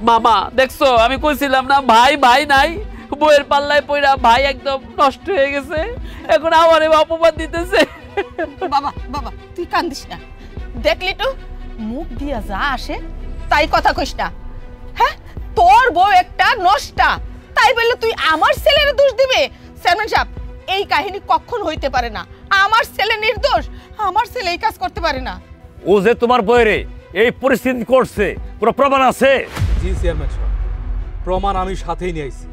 Speaker 2: মামা দেখছো, আমি কইছিলাম না ভাই ভাই নাই, বইয়ের পাল্লায় পইরা ভাই একদম নষ্ট হয়ে গেছে, এখন আমারে অপবাদ দিতেছে।
Speaker 1: বাবা বাবা তুই কান্দিস না, দেখলি তো মুখ দিয়া যা আসে তাই কথা কইস না। হ্যাঁ, তোর বউ একটা নষ্টা, তাই বললে তুই আমার ছেলের দোষ দিবে? চেয়ারম্যান সাহেব, এই কাহিনী কখন হইতে পারে না। আমার ছেলে নির্দোষ, আমার ছেলে এই কাজ করতে পারে না।
Speaker 5: ও যে তোমার বউয়েরে এই পরিস্থিতি করছে, পুরো প্রমাণ আছে?
Speaker 7: জি চেয়ারম্যান সাহেব, প্রমাণ আমি সাথেই নিয়ে আইছি।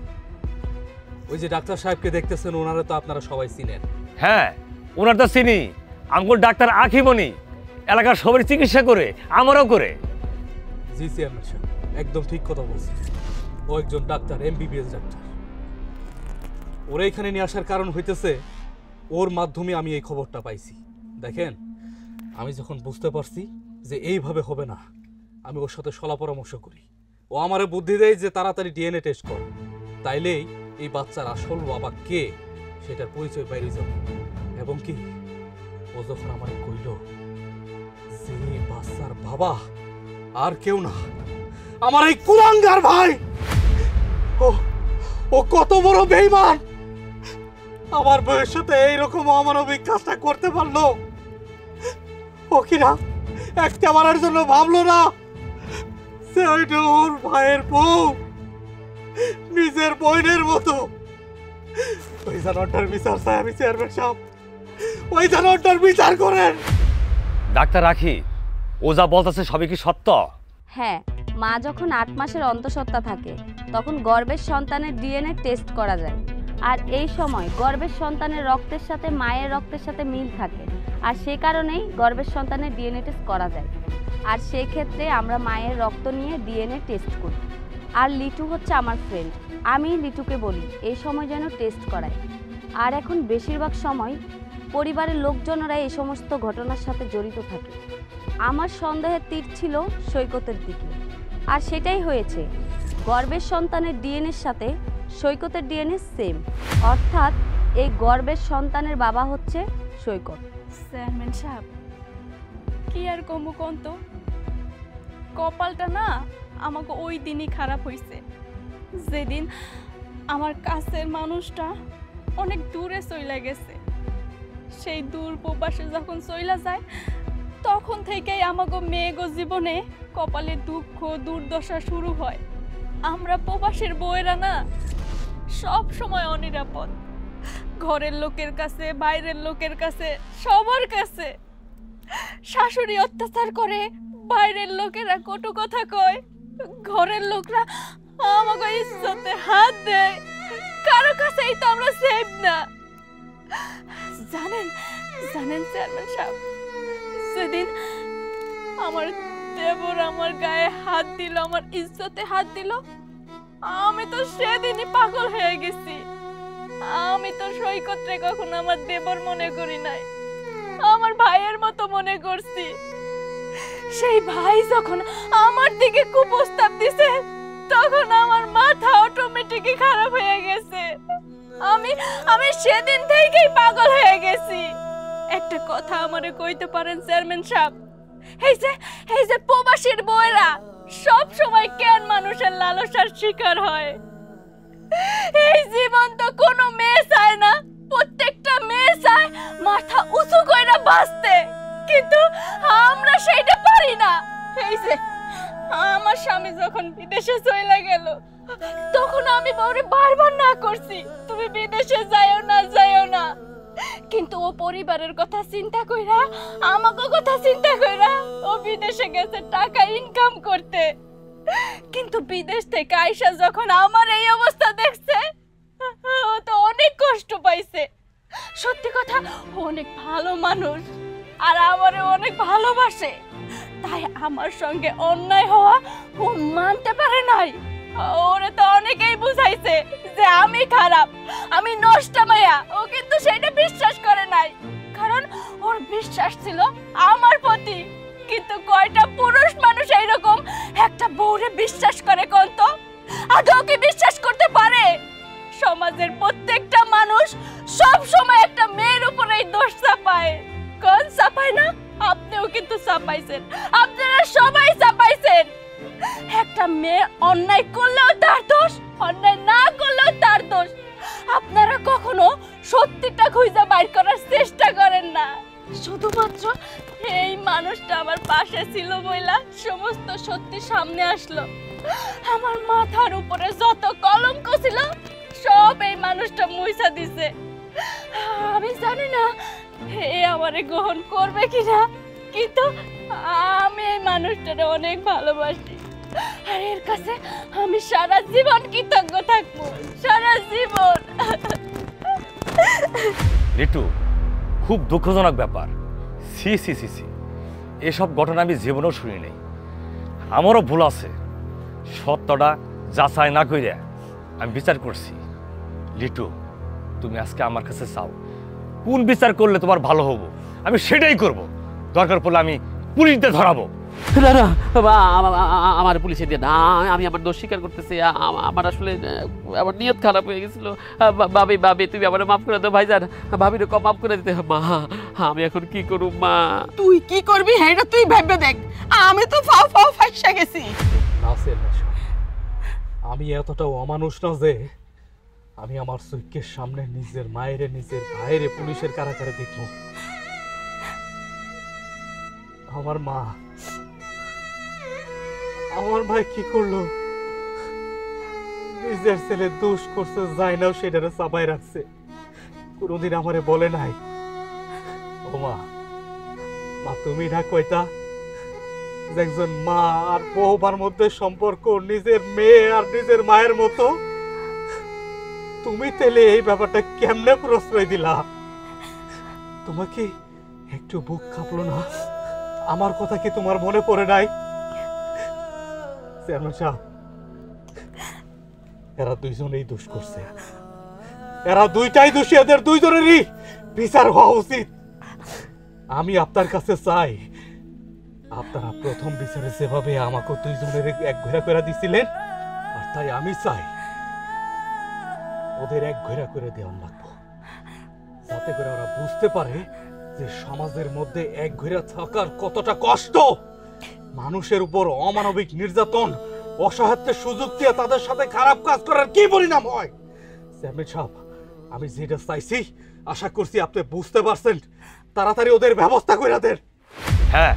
Speaker 7: ওই যে ডাক্তার সাহেবকে দেখতেছেন, ওনারা তো আপনারা সবাই চিনেন।
Speaker 5: হ্যাঁ, ওনার তো চিনি, আঙ্গুল ডাক্তার আখিমণি। এলাকার সবার চিকিৎসা করে, আমারও করে।
Speaker 4: জি চেয়ারম্যান সাহেব, একদম ঠিক কথা বলছি। ও একজন ডাক্তার, এমবিবিএস ডাক্তার। ওরা এখানে নিয়ে আসার কারণ হইতেছে ওর মাধ্যমে আমি এই খবরটা পাইছি। দেখেন, আমি যখন বুঝতে পারছি যে এইভাবে হবে না, আমি ওর সাথে সলা পরামর্শ করি। ও আমারে বুদ্ধি দেয় যে তাড়াতাড়ি ডিএনএ টেস্ট কর, তাইলেই এই বাচ্চার আসল বাবা কে সেটার পরিচয় বাইরে যাবে। এবং কি, ও যখন আমার কইল যে এই বাচ্চার বাবা আর কেউ না, আমার এই কুলাঙ্গার ভাই, ও কত বড় বেঈমান! আমার বউয়ের সাথে এইরকম অমানবিক কাজটা করতে পারলো। ও কিনা একটা বারের জন্য ভাবলো না সে ওইটা ওর ভাইয়ের বউ, নিজের বোনের মতো। ওই জানোয়ারটার বিচার চাই আমি চেয়ারম্যান সাহেব, ওই জানোয়ারটার বিচার করেন।
Speaker 5: ডাক্তার রাখি, ও যা বলতেছে সবই কি সত্য?
Speaker 6: হ্যাঁ, মা যখন 8 মাসের অন্তঃসত্ত্বা থাকে তখন গর্ভের সন্তানের ডিএনএ টেস্ট করা যায়। আর এই সময় গর্ভের সন্তানের রক্তের সাথে মায়ের রক্তের সাথে মিল থাকে, আর সে কারণেই গর্ভের সন্তানের ডিএনএ টেস্ট করা যায়। আর সেই ক্ষেত্রে আমরা মায়ের রক্ত নিয়ে ডিএনএ টেস্ট করি। আর লিটু হচ্ছে আমার ফ্রেন্ড, আমি লিটুকে বলি এই সময় যেন টেস্ট করায়। আর এখন বেশিরভাগ সময় পরিবারের লোকজনরা এই সমস্ত ঘটনার সাথে জড়িত থাকে। আমার সন্দেহের তীর ছিল সৈকতের দিকে, আর সেটাই হয়েছে। গর্ভের সন্তানের ডিএনএর সাথে সৈকতের ডিএনএ সেম, অর্থাৎ এই গর্ভের সন্তানের বাবা হচ্ছে সৈকত।
Speaker 3: চেয়ারম্যান সাহেব, কি আর কমু কোন তো, কপালটা না আমাকে ওই দিনই খারাপ হয়েছে যেদিন আমার কাছের মানুষটা অনেক দূরে চইলা গেছে। সেই দূর প্রবাসে যখন চইলা যায় তখন থেকেই আমাকে মেয়েগো জীবনে কপালে দুঃখ দুর্দশা শুরু হয়। আমরা প্রবাসের বউয়েরা না সব সময় অনিরাপদ, ঘরের লোকের কাছে, বাইরের লোকের কাছে, সবার কাছে। শাশুড়ি অত্যাচার করে, বাইরের লোকেরা কটু কথা কয়, ঘরের লোকরা আমাকে ইজ্জতে হাত দেয়, কারো কাছেই তো আমরা সেফ না। জানেন জানেন চেয়ারম্যান সাহেব, সেদিন আমার দেবর আমার গায়ে হাত দিল, আমার ইজ্জতে হাত দিল, আমি তো সেদিনই পাগল হয়ে গেছি। আমি তো সৈকতরে কখনো আমার দেবর মনে করি নাই, আমার ভাইয়ের মতো মনে করছি। সেই ভাই যখন আমার দিকে কুপ্রস্তাব দিছে তখন আমার মাথা অটোমেটিকই খারাপ হয়ে গেছে। আমি সেদিন থেকেই পাগল হয়ে গেছি। একটা কথা আমারে কইতে পারেন চেয়ারম্যান সাহেব, এই যে প্রবাসীর বউয়েরা সব সময় কেন মানুষের লালসার শিকার হয়? এই জীবন তো কোনো মেয়ে চায় না, প্রত্যেকটা মেয়ে চায় মাথা উঁচু কইরা বাঁচতে, কিন্তু আমরা সেইটা পারি না। এই যে আমার স্বামী যখন বিদেশে চলে গেল তখন আমি বউরে বারবার না করছি তুমি বিদেশে যাইও না যাইও না, কিন্তু ও পরিবারের কথা চিন্তা কইরা, আমাকে কথা চিন্তা কইরা ও বিদেশে গেছে টাকা ইনকাম করতে। কিন্তু বিদেশ থেকে আইসা যখন আমার এই অবস্থা দেখছে ও তো অনেক কষ্ট পাইছে। সত্যি কথা, ও অনেক ভালো মানুষ আর আমারে অনেক ভালোবাসে, তাই আমার সঙ্গে অন্যায় হওয়া ও মানতে পারে নাই। ওরে তো অনেকেই বুঝাইছে যে আমি খারাপ, আমি নষ্টা মাইয়া, ও কিন্তু সেটা বিশ্বাস করে নাই, কারণ ওর বিশ্বাস ছিল আমার প্রতি। কিন্তু কয়টা পুরুষ মানুষ এইরকম একটা বউরে বিশ্বাস করে কোন তো? আদৌ কি বিশ্বাস করতে পারে? সমাজের প্রত্যেকটা মানুষ সব সময় একটা মেয়ের উপরেই দোষ চাপায়। কোন চাপায় না? আপনিও কিন্তু চাপাইছেন, আপনারা সবাই চাপাইছেন। একটা মেয়ে অন্যায় করলেও তার দোষ, অন্যায় না করলেও তার দোষ। আপনারা কখনো সত্যিটা খুঁজে বাইর করার চেষ্টা করেন না। শুধুমাত্র এই মানুষটা আমার পাশে ছিল বইলা সমস্ত সত্যি সামনে আসলো। আমার মাথার উপরে যত কলঙ্ক ছিল সব এই মানুষটা মুইছা দিছে। আমি জানি না এ আমারে গ্রহণ করবে কিনা, কিন্তু আমি এই মানুষটারে অনেক ভালোবাসি আর এর কাছে আমি সারা জীবন কৃতজ্ঞ থাকবো, সারা জীবন।
Speaker 5: রিটু, খুব দুঃখজনক ব্যাপার। সি সি সি সি, এসব ঘটনা আমি জীবনেও শুনি নাই। আমারও ভুল আছে, সত্যটা যাচাই না কইরা আমি বিচার করছি। লিটু, তুমি আজকে আমার কাছে চাও কোন বিচার করলে তোমার ভালো হবো, আমি সেটাই করব। দরকার পড়লে আমি পুলিশদের ধরাবো।
Speaker 2: না না, আমার পুলিশে দিয়ে না, আমি আমার দোষ স্বীকার করতেছি। আমার আসলে আমার নিয়ত খারাপ হয়ে গেছিল। ভাবি তুমি আমার মাফ করে দাও ভাইজান, ভাবির মাফ করে দিতে। মা আমি এখন কি করব মা?
Speaker 1: তুই কি করবি হ্যাঁ তুই ভেবে দেখ, আমি তো ফাও ফাও ফাইসা গেছি।
Speaker 7: নাসির ভাই, আমি এতটাও অমানুষ না যে আমি আমার চোখের সামনে নিজের মায়ের নিজের ভাইয়ের পুলিশের কারাগারে দেখব। আমার মা, আমার ভাই কি করলো? নিজের ছেলে দোষ করছে, যায় নাও সেটারে চাপাই রাখছে, কোনোদিন আমারে বলে নাই। ও মা, মা তুমি না কইতা যে একজন মা আর বউবার মধ্যে সম্পর্ক নিজের মেয়ে আর নিজের মায়ের মতো? তুমি তেলে এই ব্যাপারটা কেমনে প্রশ্রয় দিলা? তোমাকে একটু বুক কাঁপলো না? আমার কথা কি তোমার মনে পড়ে নাই? চেয়ারম্যান সাহেব, এরা দুইজনেই দোষ করছে, এরা দুইটাই দোষী, এদের দুইজনেরই বিচার হওয়া উচিত। আমি আপনার কাছে চাই আপনারা প্রথম বিচারে যেভাবে আমাকে দুইজনের এক ঘোরা করে দিছিলেন, আর তাই আমি চাই ওদের এক ঘোরা করে দেওয়া লাগবো, যাতে করে ওরা বুঝতে পারে যে সমাজের মধ্যে এক ঘোরা থাকার কতটা কষ্ট, মানুষের উপর অমানবিক নির্যাতন, অসহায়ত্বের সুযোগ দিয়ে তাদের সাথে খারাপ কাজ করার কি পরিণাম হয়। চেয়ারম্যান সাহেব, আমি যেটা চাইছি আশা করছি আপনি বুঝতে পারছেন, তাড়াতাড়ি ওদের ব্যবস্থা করে দেন।
Speaker 5: হ্যাঁ,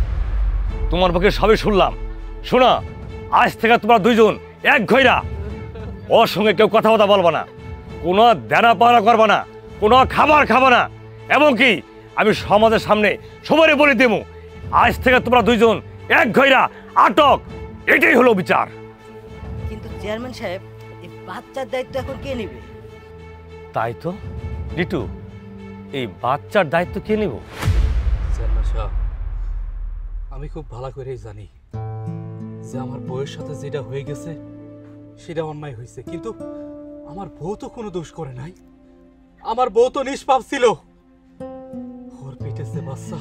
Speaker 5: তোমার পক্ষে সবই শুনলাম। শোনো, আজ থেকে তোমরা দুইজন এক ঘইরা, ওর সঙ্গে কেউ কথা বলবা না, কোনো দেনা পাওনা করবা না, কোনো খাবার খাবা না, এমনকি আমি সমাজের সামনে সবারই বলে দেবো আজ থেকে তোমরা দুইজন এক ঘইরা আটক। এটাই হলো বিচার।
Speaker 8: কিন্তু চেয়ারম্যান সাহেব, এই বাচ্চার দায়িত্ব এখন কে নেবে?
Speaker 5: তাই তো লিটু, এই বাচ্চার দায়িত্ব কে নেব?
Speaker 7: চেয়ারম্যান সাহেব, আমি খুব ভালো করেই জানি যে আমার বউয়ের সাথে যেটা হয়ে গেছে সেটা অন্যায় হয়েছে, কিন্তু আমার বউ তো কোনো দোষ করে নাই, আমার বউ তো নিষ্পাপ ছিল, ওর পেটেছে বাচ্চা।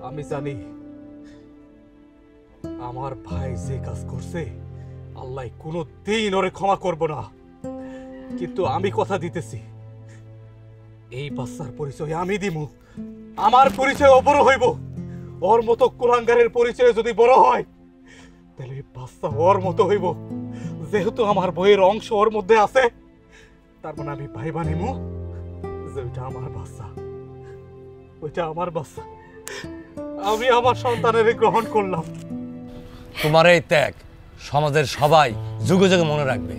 Speaker 7: আমি জানি আমার ভাই যে কাজ করছে আল্লাহ কোনো দিন ওরে ক্ষমা করব না, কিন্তু আমি কথা দিতেছি এই বাচ্চার পরিচয় আমি দিমু, আমার পরিচয় বড় হইব। ওর মতো কুলাঙ্গারের পরিচয় যদি বড় হয় তাহলে বাচ্চা ওর মতো হইব। যেহেতু আমার বইয়ের অংশ ওর মধ্যে আছে, তার মানে আমি ভাইবা নিমু যে ওইটা আমার বাচ্চা, ওইটা আমার বাচ্চা, আমি আমার সন্তানের গ্রহণ করলাম।
Speaker 5: তোমার এই ত্যাগ সমাজের সবাই যুগে যুগে মনে রাখবে।